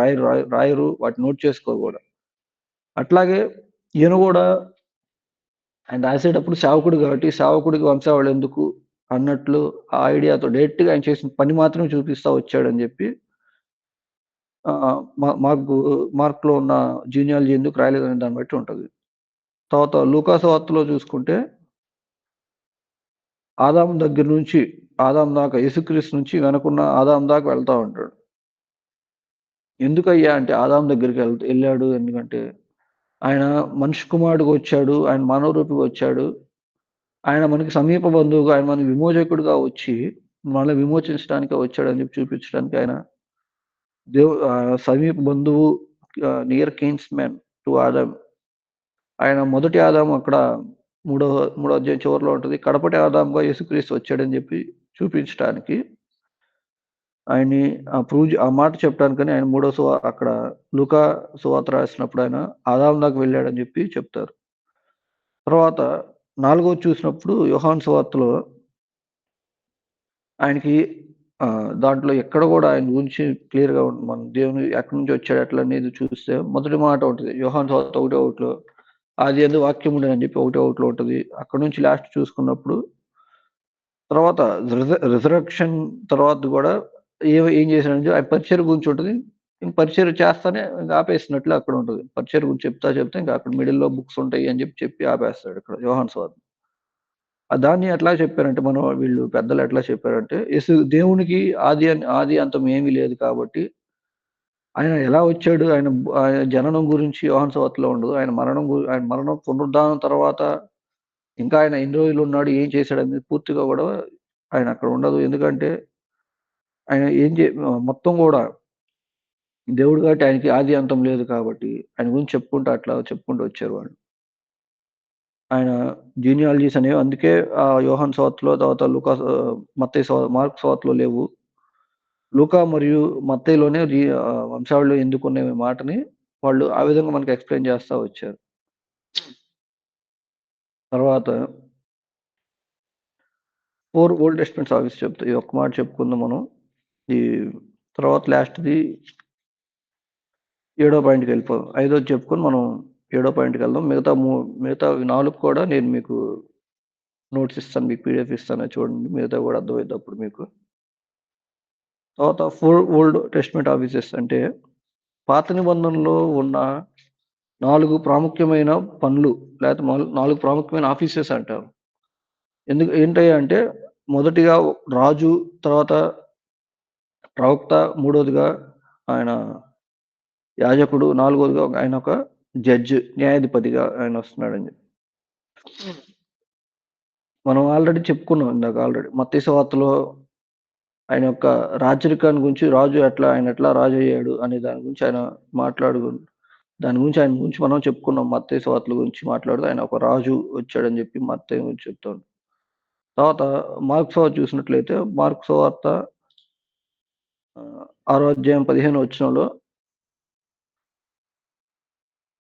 రాయరు, వాటిని నోట్ చేసుకోరు కూడా. అట్లాగే ఈయన కూడా ఆయన రాసేటప్పుడు సేవకుడు కాబట్టి సేవకుడికి వంశావళి ఎందుకు అన్నట్లు ఆ ఐడియాతో డైరెక్ట్‌గా ఆయన చేసిన పని మాత్రమే చూపిస్తా వచ్చాడని చెప్పి మార్క్‌లో ఉన్న జీనియాలజీ ఎందుకు రాయలేదనే దాన్ని బట్టి ఉంటది. తర్వాత లూకా సువార్తలో చూసుకుంటే ఆదాము దగ్గర నుంచి ఆదాము దాకా, యేసుక్రీస్తు నుంచి వెనకున్న ఆదాము దాకా వెళ్తా ఉంటాడు. ఎందుకయ్యా అంటే ఆదాము దగ్గరికి వెళ్ళాడు ఎందుకంటే ఆయన మనిషి కుమారుడుగా వచ్చాడు, ఆయన మానవ రూపిగా వచ్చాడు, ఆయన మనకి సమీప బంధువుగా, ఆయన మనకి విమోచకుడుగా వచ్చి మనల్ని విమోచించడానికే వచ్చాడని చెప్పి చూపించడానికి ఆయన సమీప బంధువు, నియర్ కిన్స్‌మెన్ టు ఆదామ్. ఆయన మొదటి ఆదాము అక్కడ మూడో అధ్యాయం చివరిలో ఉంటది. కడపటి ఆదాముగా యేసుక్రీస్తు వచ్చాడని చెప్పి చూపించడానికి ఆయన్ని ఆ మాట చెప్పడానికని ఆయన అక్కడ లూకా సువార్త రాసినప్పుడు ఆయన ఆదాము దాకా వెళ్ళాడని చెప్పి చెప్తారు. తర్వాత 4వది చూసినప్పుడు యోహాను సువార్తలో ఆయనకి దాంట్లో ఎక్కడ కూడా ఆయన గురించి క్లియర్‌గా మన దేవుని ఎక్కడి నుంచి వచ్చాడు ఎట్లా అనేది చూస్తే మొదటి మాట ఉంటది. యోహాను సువార్త 1:1లో ఆదియందు వాక్యం ఉండెనని చెప్పి 1:1లో ఉంటది. అక్కడి నుంచి లాస్ట్ చూసుకున్నప్పుడు తర్వాత రిజరక్షన్ తర్వాత కూడా ఏం చేశాడంటే ఆయన పరిచర్య గురించి ఉంటది. ఇంక పరిచర్య చేస్తానే ఇంక ఆపేసినట్లు అక్కడ ఉంటది. పరిచర్య గురించి చెప్తా ఇంకా అక్కడ మిడిల్‌లో బుక్స్ ఉంటాయి అని చెప్పి ఆపేస్తాడు ఇక్కడ యోహాను సువార్త. దాన్ని ఎట్లా చెప్పారంటే వీళ్ళు పెద్దలు ఎట్లా చెప్పారంటే దేవునికి ఆది అంతం ఏమీ లేదు కాబట్టి ఆయన ఎలా వచ్చాడు, ఆయన జననం గురించి యోహాను సువార్తలో ఉండదు. ఆయన మరణం పునరుద్ధానం తర్వాత ఇంకా ఆయన ఎన్ని రోజులు ఉన్నాడు, ఏం చేశాడనేది పూర్తిగా కూడా ఆయన అక్కడ ఉండదు. ఎందుకంటే ఆయన మొత్తం కూడా దేవుడు కాబట్టి ఆయనకి ఆది అంతం లేదు కాబట్టి ఆయన గురించి చెప్పుకుంటూ వచ్చారు వాళ్ళు. ఆయన జీనియాలజీస్ అనేవి అందుకే యోహాను సువార్తలో, తర్వాత మార్కు సువార్తలో లేవు. లూకా మరియు మత్తయిలోనే వంశావళిలో ఎందుకున్న మాటని వాళ్ళు ఆ విధంగా మనకి ఎక్స్‌ప్లెయిన్ చేస్తా వచ్చారు. తర్వాత 4 ఓల్డ్ టెస్టమెంట్ సారీస్ చెప్తా. ఈ ఒక్క మాట చెప్పుకుందాం మనం. ఈ తర్వాత లాస్ట్‌ది 7వ పాయింట్‌కి వెళ్ళిపోదాం. 5ది చెప్పుకొని మనం 7వ పాయింట్‌కి వెళ్దాం. మిగతా 4 కూడా నేను మీకు నోట్స్ ఇస్తాను. మీకు పీడీఎఫ్ ఇస్తాను. అది చూడండి. మిగతావి కూడా అర్థమైద్ది అప్పుడు మీకు. తర్వాత 4 ఓల్డ్ టెస్టమెంట్ ఆఫీసెస్ అంటే పాత నిబంధనలో ఉన్న 4 ప్రాముఖ్యమైన పనులు లేకపోతే 4 ప్రాముఖ్యమైన ఆఫీసెస్ అంటారు. ఏంటయ్యా అంటే మొదటిగా రాజు, తర్వాత ప్రవక్త, మూడోదిగా ఆయన యాజకుడు, నాలుగోదిగా ఆయన ఒక జడ్జ్, న్యాయాధిపతిగా ఆయన వస్తున్నాడని చెప్పి. మనం ఆల్రెడీ చెప్పుకున్నాం ఇందాక మత్తయి సువార్తలో ఆయన యొక్క రాజరికాన్ని గురించి ఆయన ఎట్లా రాజు అయ్యాడు అనే దాని గురించి ఆయన ఆయన గురించి మనం చెప్పుకున్నాం. మత్తయి సువార్తల గురించి మాట్లాడుతూ ఆయన ఒక రాజు వచ్చాడని చెప్పి మత్తయి గురించి చెప్తాం. తర్వాత మార్కు సువార్త చూసినట్లయితే మార్కు సువార్త 6వ అధ్యాయం 15వ వచనంలో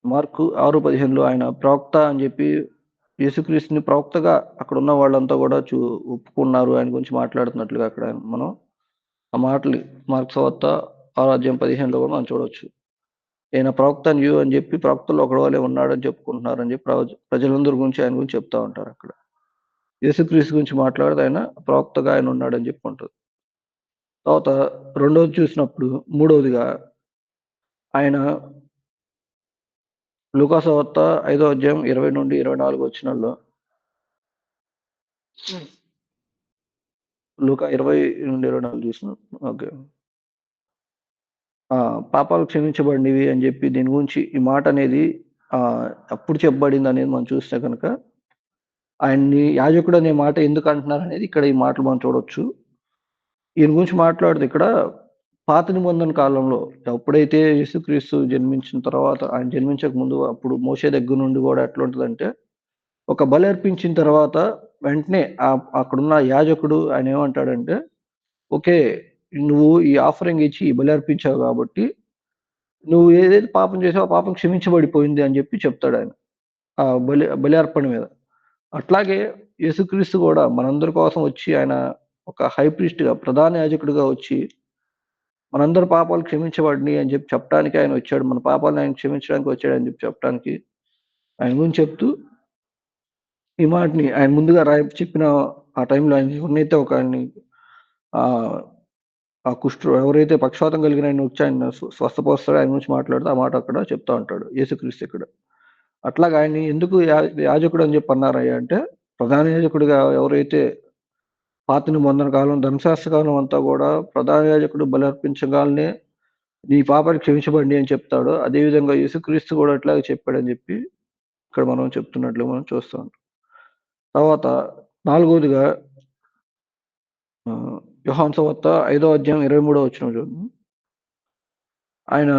మార్కు 6:15లో ఆయన ప్రవక్త అని చెప్పి యేసుక్రీస్తుని ప్రవక్తగా అక్కడ ఉన్న వాళ్ళంతా కూడా ఒప్పుకున్నారు. ఆయన గురించి మాట్లాడుతున్నట్లుగా అక్కడ మనం ఆ మాటలు మార్కు సువార్త 6వ అధ్యాయం 15లో కూడా మనం చూడొచ్చు. ఈయన ప్రవక్త అని చెప్పి ప్రవక్తల్లో ఒకడు వలే ఉన్నాడని చెప్పుకుంటున్నారని చెప్పి ప్రజలందరి గురించి ఆయన గురించి చెప్తా ఉంటారు అక్కడ. యేసుక్రీస్తు గురించి మాట్లాడితే ఆయన ప్రవక్తగా ఆయన ఉన్నాడని చెప్పి ఉంటుంది. తర్వాత రెండోది చూసినప్పుడు మూడవదిగా ఆయన లూకా సువార్త 5వ అధ్యాయం 20 నుండి 24 వచనాల్లో లూకా 20 నుండి 24 చూసినాం. ఓకే. పాపాలు క్షమించబడినవి అని చెప్పి దీని గురించి ఈ మాట అనేది అప్పుడు చెప్పబడింది అనేది మనం చూస్తే కనుక ఆయన్ని యాజకుడు అనే మాట ఎందుకు అంటున్నారు అనేది ఇక్కడ ఈ మాటలు మనం చూడొచ్చు. ఈయన గురించి మాట్లాడుతూ ఇక్కడ పాత నిబంధన కాలంలో ఎప్పుడైతే యేసుక్రీస్తు జన్మించిన తర్వాత ఆయన జన్మించక ముందు అప్పుడు మోషే దగ్గర నుండి కూడా ఎట్లా ఉంటుందంటే ఒక బలి అర్పించిన తర్వాత వెంటనే అక్కడున్న యాజకుడు ఆయన ఏమంటాడంటే ఓకే, నువ్వు ఈ ఆఫరింగ్ ఇచ్చి ఈ బలి అర్పించావు కాబట్టి నువ్వు ఏదైతే పాపం చేసావో ఆ పాపం క్షమించబడిపోయింది అని చెప్పి చెప్తాడు ఆయన ఆ బలి అర్పణ మీద. అట్లాగే యేసుక్రీస్తు కూడా మనందరి కోసం వచ్చి ఆయన ఒక హై ప్రీస్ట్‌గా ప్రధాన యాజకుడిగా వచ్చి మనందరి పాపాలు క్షమించబడినాయి అని చెప్పి చెప్పడానికి ఆయన వచ్చాడు. మన పాపాలను ఆయన క్షమించడానికి వచ్చాడని చెప్పి చెప్పడానికి ఆయన గురించి చెప్తూ ఈ మాటని ఆయన ముందుగా చెప్పిన ఆ టైంలో ఆయన ఎవరినైతే ఒక ఆయన్ని ఆ ఎవరైతే పక్షవాతం కలిగిన ఆయన వచ్చి ఆయన స్వస్థపరుస్తాడో ఆయన గురించి మాట్లాడుతూ ఆ మాట అక్కడ చెప్తా ఉంటాడు యేసుక్రీస్తు ఇక్కడ. అట్లాగా ఆయన్ని ఎందుకు యాజకుడు అని చెప్పి అన్నారయ్యా అంటే ప్రధాన యాజకుడిగా ఎవరైతే పాత నిబంధన కాలం ధర్మశాస్త్ర కాలం అంతా కూడా ప్రధాన యాజకుడు బలి అర్పించగానే నీ పాపాలు క్షమించబడి అని చెప్తాడు. అదేవిధంగా యేసుక్రీస్తు కూడా అట్లాగే చెప్పాడని చెప్పి ఇక్కడ మనం చెప్తున్నట్లు మనం చూస్తాం. తర్వాత నాలుగోదిగా యోహాను సువార్త 5వ అధ్యాయం 23వ వచనం చూడండి. ఆయన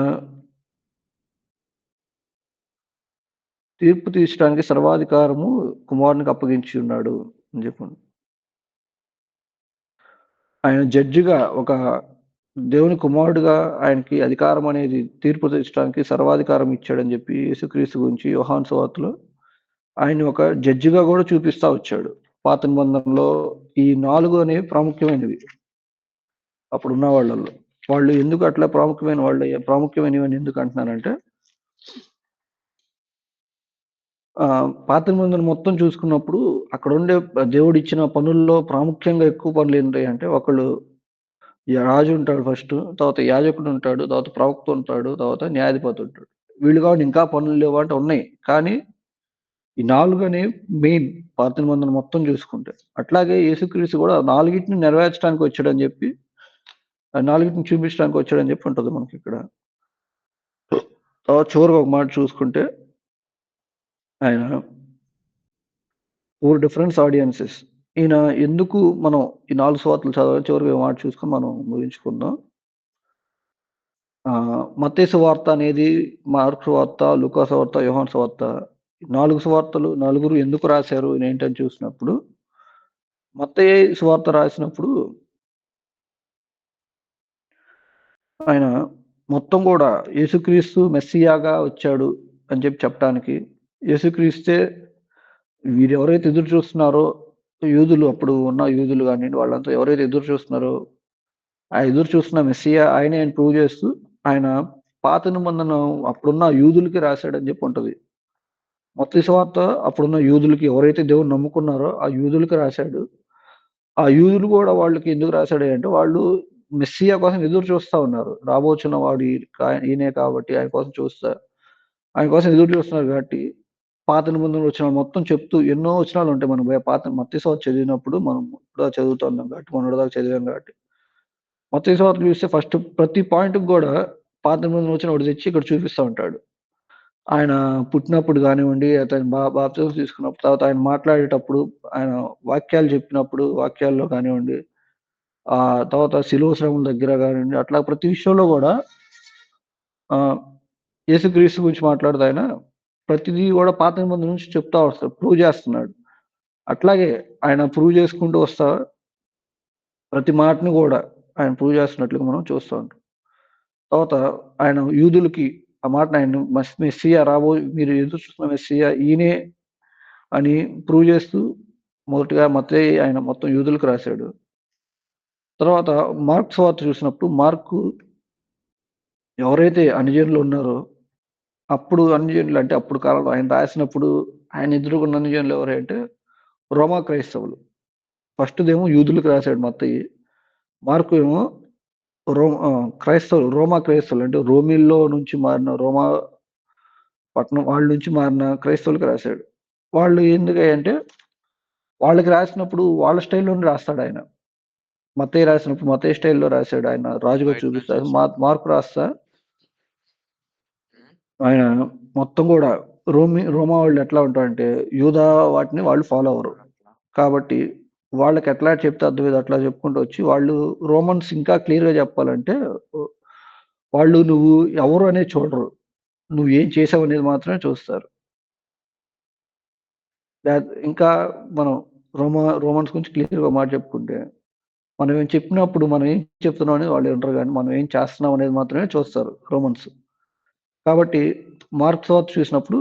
తీర్పు తీర్చడానికి సర్వాధికారము కుమారునికి అప్పగించి ఉన్నాడు అని చెప్పండి. ఆయన జడ్జిగా ఒక దేవుని కుమారుడుగా ఆయనకి అధికారం అనేది తీర్పు తీర్చడానికి సర్వాధికారం ఇచ్చాడని చెప్పి యేసుక్రీస్తు గురించి యోహాను సువార్తలో ఆయన ఒక జడ్జిగా కూడా చూపిస్తా వచ్చాడు. పాత నిబంధనలో ఈ 4 అనేవి ప్రాముఖ్యమైనవి. అప్పుడున్న వాళ్ళు ఎందుకు అట్లా ప్రాముఖ్యమైనవి ఎందుకు అంటున్నానంటే పాత నిబంధన మొత్తం చూసుకున్నప్పుడు అక్కడ ఉండే దేవుడు ఇచ్చిన పనుల్లో ప్రాముఖ్యంగా ఎక్కువ పనులు ఏంటంటే ఒకళ్ళు రాజు ఉంటాడు ఫస్ట్, తర్వాత యాజకుడు ఉంటాడు, తర్వాత ప్రవక్త ఉంటాడు, తర్వాత న్యాయాధిపతి ఉంటాడు. వీళ్ళు కాబట్టి ఇంకా పనులు లేవు అంటే ఉన్నాయి. కానీ ఈ 4 అనేవి మెయిన్ పాత నిబంధన మొత్తం చూసుకుంటే. అట్లాగే యేసుక్రీస్తు కూడా 4టిని నెరవేర్చడానికి వచ్చాడని చెప్పి 4టిని చూపించడానికి వచ్చాడని చెప్పి ఉంటది మనకి ఇక్కడ. తర్వాత చివరిగా ఒక మాట చూసుకుంటే ఆయన 4 డిఫరెంట్ ఆడియన్సెస్. ఈయన ఎందుకు మనం ఈ 4 సువార్తలు చదవాలి చివరిగా మాట చూసుకొని మనం ముగించుకుందాం. మత్తయి సువార్త అనేది మార్కు సువార్త, లూకా సువార్త, యోహాను సువార్త 4 సువార్తలు నలుగురు ఎందుకు రాశారు ఏంటని చూసినప్పుడు మత్తయి సువార్త రాసినప్పుడు ఆయన మొత్తం కూడా యేసుక్రీస్తు మెస్సియాగా వచ్చాడు అని చెప్పి చెప్పడానికి యేసుక్రీస్తే వీరు ఎవరైతే ఎదురు చూస్తున్నారో యూదులు అప్పుడు ఉన్న యూదులు కానివ్వండి వాళ్ళంతా ఎవరైతే ఎదురు చూస్తున్నారో ఆ ఎదురు చూస్తున్న మెస్సియా ఆయనే అని ప్రూవ్ చేస్తూ ఆయన పాత నిబంధన అప్పుడున్న యూదులకి రాశాడని చెప్పి ఉంటది. మత్తయి సువార్త అప్పుడున్న యూదులకి ఎవరైతే దేవుడిని నమ్ముకున్నారో ఆ యూదులకి రాశాడు. ఆ యూదులు కూడా వాళ్ళకి ఎందుకు రాశాడు అంటే వాళ్ళు మెస్సియా కోసం ఎదురు చూస్తా ఉన్నారు. రాబోచున్న వాడు ఈయనే కాబట్టి ఆయన కోసం ఎదురు చూస్తున్నారు కాబట్టి పాత నిబంధనలు వచనాలు మొత్తం చెప్తూ ఎన్నో వచనాలు ఉంటాయి. మనం పాత మత్తయి సువార్త చదివినప్పుడు మనం కూడా చదువుతున్నాం కాబట్టి మొన్నటిదాకా చదివాం కాబట్టి మత్తయి సువార్త చూస్తే ఫస్ట్ ప్రతి పాయింట్‌కి కూడా పాత నిబంధనలు వచనం ఒకటి తెచ్చి ఇక్కడ చూపిస్తా ఉంటాడు. ఆయన పుట్టినప్పుడు గానివ్వండి, అతను బాప్తిసం తీసుకున్నప్పుడు, తర్వాత ఆయన మాట్లాడేటప్పుడు, ఆయన వాక్యాలు చెప్పినప్పుడు, వాక్యాల్లో కానివ్వండి, తర్వాత శిలువ శ్రమల దగ్గర గానివ్వండి, అట్లా ప్రతి విషయంలో గూడా ఆహ్, యేసుక్రీస్తు గురించి మాట్లాడుతూ ఆయన ప్రతిదీ గూడా పాత నిబంధన నుంచి చెప్తా వస్తాడు. ప్రూవ్ చేస్తున్నాడు. అట్లాగే ఆయన ప్రూవ్ చేసుకుంటూ వస్తా ప్రతి మాటని గూడా ఆయన ప్రూవ్ చేస్తున్నట్లుగా మనం చూస్తా ఉంటాం. తర్వాత ఆయన యూదులకి ఆ మాటని ఆయన మెస్సియా మీరు ఎదురు చూస్తున్న మెస్సియా ఈయనే అని ప్రూవ్ చేస్తూ మొదటగా మత్తయి ఆయన మొత్తం యూదులకు రాశాడు. తర్వాత మార్కు సువార్త చూసినప్పుడు మార్కు ఎవరైతే అన్యజనులు ఉన్నారో అప్పుడు అన్యజనులు అంటే అప్పుడు కాలంలో ఆయన రాసినప్పుడు ఆయన ఎదుర్కొన్న అన్యజనులు ఎవరంటే రోమా క్రైస్తవులు. ఫస్ట్‌దేమో యూదులకు రాశాడు మత్తయి. మార్కు ఏమో రోమా క్రైస్తవులు అంటే రోమిల్లో నుంచి మారిన రోమా పట్టణం వాళ్ళ నుంచి మారిన క్రైస్తవులకు రాశాడు. వాళ్ళు ఎందుకంటే వాళ్ళకి రాసినప్పుడు వాళ్ళ స్టైల్‌లోనే రాస్తాడాయన. మత్తయి రాసినప్పుడు మత్తయి స్టైల్‌లో రాశాడు. ఆయన రాజుగా చూపిస్తాడు. మార్కు రాస్తా ఆయన మొత్తం గూడా రోమా వాళ్ళు ఎట్లా ఉంటారంటే యూదా వాటిని వాళ్ళు ఫాలో అవ్వరు. కాబట్టి వాళ్ళకి ఎట్లా చెప్తే అర్థమయ్యేది అట్లా చెప్పుకుంటూ వచ్చి వాళ్ళు రోమన్స్ ఇంకా క్లియర్‌గా చెప్పాలంటే వాళ్ళు నువ్వు ఎవరు అనేది చూడరు. నువ్వు ఏం చేసావనేది మాత్రమే చూస్తారు. ఇంకా మనం రోమన్స్ గురించి క్లియర్‌గా ఒక మాట చెప్పుకుంటే, మనం ఏం చెప్పినప్పుడు మనం ఏం చెప్తున్నాం అనేది వాళ్ళు వినరు గానీ, మనం ఏం చేస్తున్నాం అనేది మాత్రమే చూస్తారు రోమన్స్. కాబట్టి మార్కు సువార్త చూసినప్పుడు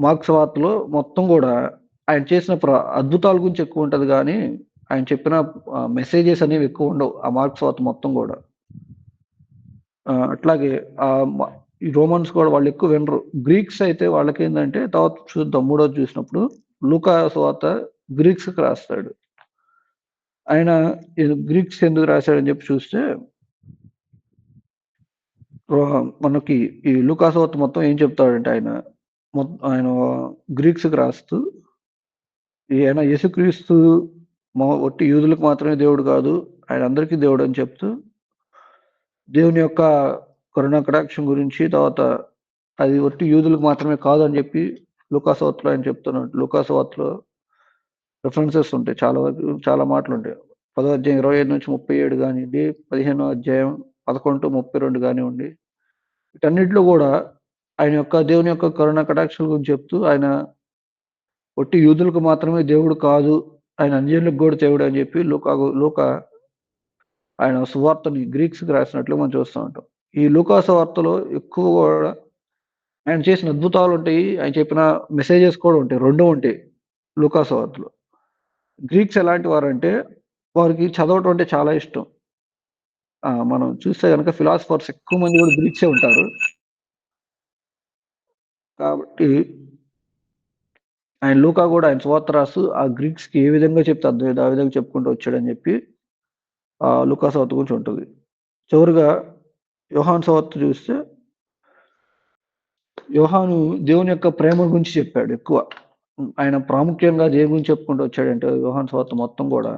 మార్కు సువార్తలో మొత్తం గూడా ఆయన చేసిన అద్భుతాల గురించి ఎక్కువ ఉంటది గానీ, ఆయన చెప్పిన మెసేజెస్ అనేవి ఎక్కువ ఉండవు. ఆ మార్కు సువార్త మొత్తం గూడా. అట్లాగే ఈ రోమన్స్ కూడా వాళ్ళు ఎక్కువ వినరు. గ్రీక్స్ అయితే వాళ్ళకేందంటే తర్వాత చూద్దాం మూడోది చూసినప్పుడు లూకా సువార్త గ్రీక్స్‌కి రాస్తాడు. ఆయన గ్రీక్స్ ఎందుకు రాశాడని చెప్పి చూస్తే మనకి ఈ లూకా సువార్త మొత్తం ఏం చెప్తాడంటే ఆయన గ్రీక్స్‌కి రాస్తూ ఈయన యేసుక్రీస్తు ఒట్టి యూదులకు మాత్రమే దేవుడు కాదు. ఆయన అందరికీ దేవుడు అని చెప్తూ దేవుని యొక్క కరుణా కటాక్షం గురించి తర్వాత అది ఒట్టి యూదులకు మాత్రమే కాదు అని చెప్పి లూకా సువార్తలో ఆయన చెప్తున్నాడు. లూకా సువార్తలో రిఫరెన్సెస్ ఉంటాయి. చాలా మాటలుంటాయి. 10వ అధ్యాయం 25-37 గానియండి, 15వ అధ్యాయం 11-32 గానివ్వండి. వీటన్నిటిలో గూడా దేవుని యొక్క కరుణ కటాక్షాల గురించి చెప్తూ ఆయన ఒట్టి యూదులకు మాత్రమే దేవుడు కాదు. ఆయన అన్యజనులకు గూడా దేవుడు అని చెప్పి లూకా ఆయన సువార్తని గ్రీక్స్‌కి రాసినట్లు మనం చూస్తా ఉంటాం. ఈ లూకా సువార్తలో ఎక్కువ గూడా ఆయన చేసిన అద్భుతాలుంటాయి. ఆయన చెప్పిన మెసేజెస్ కూడా ఉంటాయి. 2 ఉంటాయి లూకా సువార్తలో. గ్రీక్స్ ఎలాంటి వారంటే వారికి చదవటం అంటే చాలా ఇష్టం. మనం చూస్తే గనక ఫిలాసఫర్స్ ఎక్కువ మంది గూడా గ్రీక్సే ఉంటారు. కాబట్టి ఆయన లూకా గూడా ఆయన సువార్త రాస్తూ ఆ గ్రీక్స్‌కి ఏ విధంగా చెప్తే అర్థమయ్యేదో ఆ విధంగా చెప్పుకుంటూ వచ్చాడని చెప్పి లూకా సువార్త గురించి ఉంటది. చివరగా యోహాను సువార్త చూస్తే యోహాను దేవుని యొక్క ప్రేమ గురించి చెప్పాడు ఎక్కువ. ఆయన ప్రాముఖ్యంగా దేని గురించి చెప్పుకుంటూ వచ్చాడంటే యోహాను సువార్త మొత్తం గూడా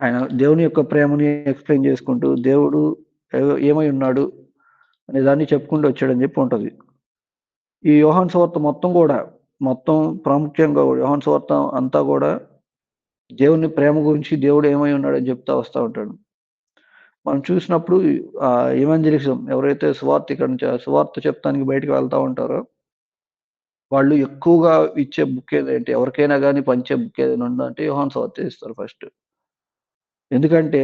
ఆయన దేవుని యొక్క ప్రేమని ఎక్స్‌ప్లెయిన్ చేసుకుంటూ దేవుడు ఏమై ఉన్నాడు అనే దాన్ని చెప్పుకుంటూ వచ్చాడని చెప్పి ఉంటది. ఈ యోహాను సువార్త మొత్తం ప్రాముఖ్యంగా యోహాను సువార్త అంతా గూడా దేవుని ప్రేమ గురించి దేవుడు ఏమై ఉన్నాడని చెప్తా వస్తా ఉంటాడు. మనం చూసినప్పుడు ఎవాంజెలిజం ఎవరైతే సువార్త చెప్తానికి బయటికి వెళ్తా ఉంటారో వాళ్ళు ఎక్కువగా ఇచ్చే బుక్ ఏదంటే ఎవరికైనా గాని పంచే బుక్ ఏదైనా ఉందంటే యోహాను సువార్తే ఇస్తారు ఫస్ట్. ఎందుకంటే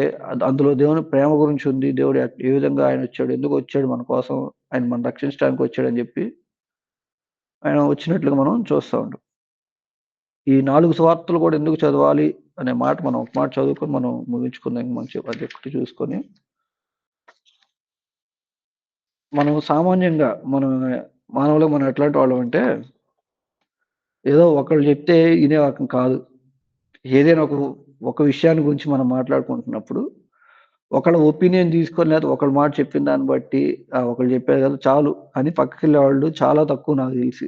అందులో దేవుని ప్రేమ గురించి ఉంది. దేవుడు ఏ విధంగా ఆయనొచ్చాడు, ఎందుకొచ్చాడు మన కోసం, ఆయన మనల్ని రక్షించడానికి వచ్చాడని చెప్పి ఆయన వచ్చినట్లుగా మనం చూస్తా ఉంటాం. ఈ 4 సువార్తలు కూడా ఎందుకు చదవాలి అనే మాట మనం ఒక మాట చదువుకొని మనం ముగించుకుందాం. మంచి అది ఒకటి చూసుకొని మనం సామాన్యంగా మానవులు మనం ఎట్లాంటి వాళ్ళం అంటే ఏదో ఒకళ్ళు చెప్తే వినే రకం కాదు. ఏదైనా ఒక విషయాన్ని గురించి మనం మాట్లాడుకుంటున్నప్పుడు ఒకళ్ళ ఒపీనియన్ తీసుకొని లేదా ఒకళ్ళ మాట చెప్పిన దాన్ని బట్టి ఒకళ్ళు చెప్పారు కదా చాలు అని పక్కకెళ్ళే వాళ్ళు చాలా తక్కువ నాకు తెలిసి.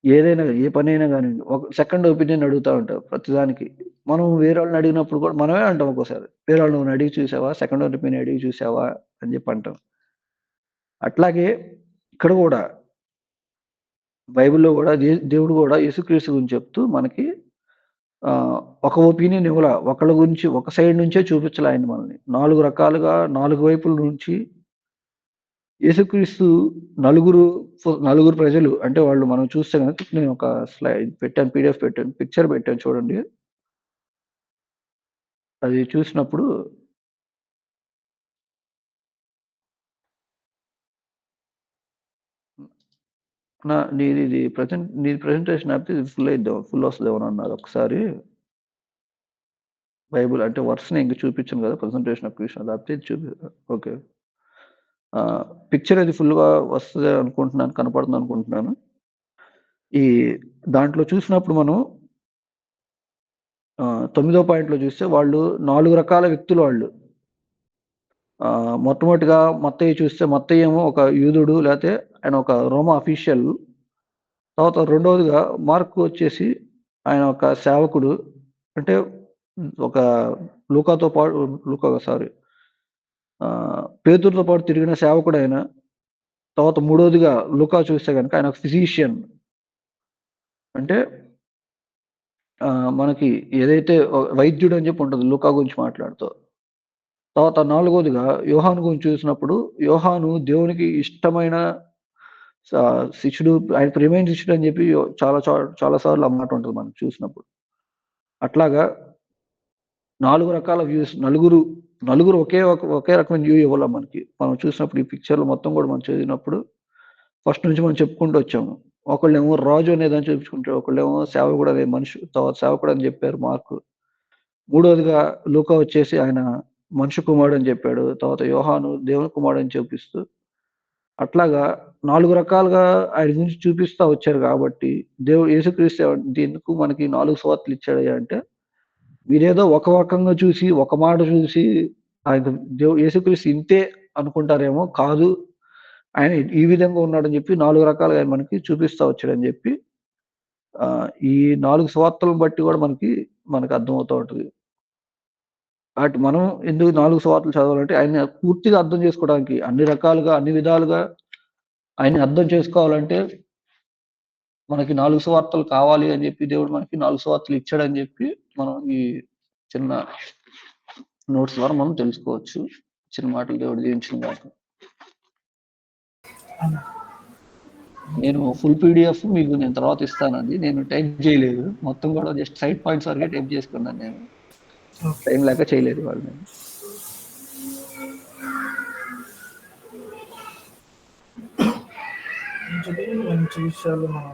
ఏదైనా ఏ పనైనా గానియండి. ఒక సెకండ్ ఒపీనియన్ అడుగుతా ఉంటారు ప్రతిదానికి. మనం వేరే వాళ్ళని అడిగినప్పుడు కూడా మనమే అంటాం ఒక్కోసారి. వేరే వాళ్ళని నువ్వు అడిగి చూసావా? సెకండ్ ఒపీనియన్ అడిగి చూసావా? అని చెప్పి అంటాం. అట్లాగే ఇక్కడ కూడా బైబిల్‌లో కూడా దేవుడు కూడా యేసుక్రీస్తు గురించి చెప్తూ మనకి ఒక ఒపీనియన్ ఇవ్వలా. ఒకళ్ళ గురించి ఒక సైడ్ నుంచే చూపించలా ఆయన మనల్ని. 4 రకాలుగా 4 వైపుల నుంచి యేసుక్రీస్తు నలుగురు ప్రజలు అంటే వాళ్ళు మనం చూస్తే గనక నేను ఒక స్లైడ్ పెట్టాను. పీడీఎఫ్ పెట్టాను. పిక్చర్ పెట్టాను చూడండి. అది చూసినప్పుడు నీది ప్రెజెంటేషన్ ఆపితే ఇది ఫుల్ వస్తదేమో అన్నారు ఒకసారి. బైబిల్ అంటే వర్స్‌ని ఇంక చూపించాను కదా! ప్రెజెంటేషన్ ఆఫ్ క్రిస్టియన్ లేకపోతే ఇది ఓకే. పిక్చర్ అది ఫుల్‌గా వస్తది అనుకుంటున్నాను. కనపడుతుంది అనుకుంటున్నాను. ఈ దాంట్లో చూసినప్పుడు మనం 9వ పాయింట్‌లో చూస్తే వాళ్ళు 4 రకాల వ్యక్తులు వాళ్ళు. మొట్టమొదటిగా మత్తయి చూస్తే మత్తయి ఏమో ఒక యూదుడు లేతే ఆయన ఒక రోమా అఫీషియల్. తర్వాత రెండోదిగా మార్కు వచ్చేసి ఆయన ఒక సేవకుడు. అంటే ఒక పేతురుతో పాటు తిరిగిన సేవకుడాయన. తర్వాత మూడోదిగా లూకా చూస్తే గనక ఆయన ఒక ఫిజీషియన్. అంటే మనకి ఏదైతే వైద్యుడు అని చెప్పి ఉంటది లూకా గురించి మాట్లాడుతూ. తర్వాత నాలుగోదిగా యోహాను గురించి చూసినప్పుడు యోహాను దేవునికి ఇష్టమైన శిష్యుడు, ఆయన ప్రియమైన శిష్యుడు అని చెప్పి చాలా సార్లు ఆ మాట ఉంటది మనం చూసినప్పుడు. అట్లాగా 4 రకాల వ్యూస్ నలుగురు ఒకే రకమైన వ్యూ ఇవ్వాల మనకి. మనం చూసినప్పుడు ఈ పిక్చర్‌లో మొత్తం కూడా మనం చదివినప్పుడు ఫస్ట్ నుంచి మనం చెప్పుకుంటూ వచ్చాము. ఒకళ్ళేమో రాజు అనేదాన్ని చూపించుకుంటారు. ఒకళ్ళేమో సేవకుడు అనే మనిషి. తర్వాత సేవకుడు అని చెప్పారు మార్కు. మూడోదిగా లూకా వచ్చేసి ఆయన మనుష్య కుమారుడు అని చెప్పాడు. తర్వాత యోహాను దేవుని కుమారుడు అని చూపిస్తూ అట్లాగా 4 రకాలుగా ఆయన గురించి చూపిస్తా వచ్చారు కాబట్టి యేసుక్రీస్తు ఎందుకు మనకి 4 సువార్తలు ఇచ్చాడయ్యా అంటే మీరేదో ఒక రకంగా చూసి ఒక మాట చూసి ఆయన యేసుక్రీస్తు ఇంతే అనుకుంటారేమో కాదు. ఆయన ఈ విధంగా ఉన్నాడని చెప్పి 4 రకాలుగా ఆయన మనకి చూపిస్తా వచ్చాడని చెప్పి ఈ 4 సువార్తలను బట్టి కూడా మనకు అర్థమవుతా ఉంటది. మనం ఎందుకు 4 సువార్తలు చదవాలంటే ఆయన్ని పూర్తిగా అర్థం చేసుకోవడానికి అన్ని రకాలుగా, అన్ని విధాలుగా ఆయన్ని అర్థం చేసుకోవాలంటే మనకి 4 సువార్తలు కావాలి అని చెప్పి దేవుడు మనకి 4 సువార్తలు ఇచ్చాడని చెప్పి మనం ఈ చిన్న నోట్స్ ద్వారా మనం తెలుసుకోవచ్చు. చిన్న మాటలు దేవుడు దీవించునుగాక. నేను ఫుల్ పీడీఎఫ్ మీకు నేను తర్వాత ఇస్తానండి. నేను టైప్ చేయలేదు. మొత్తం కూడా జస్ట్ సైడ్ పాయింట్స్ వరకే టైప్ చేసుకున్నాను నేను. టైం లేక చేయలేదు వాళ్ళు నేను. మంచి విషయాలు మనం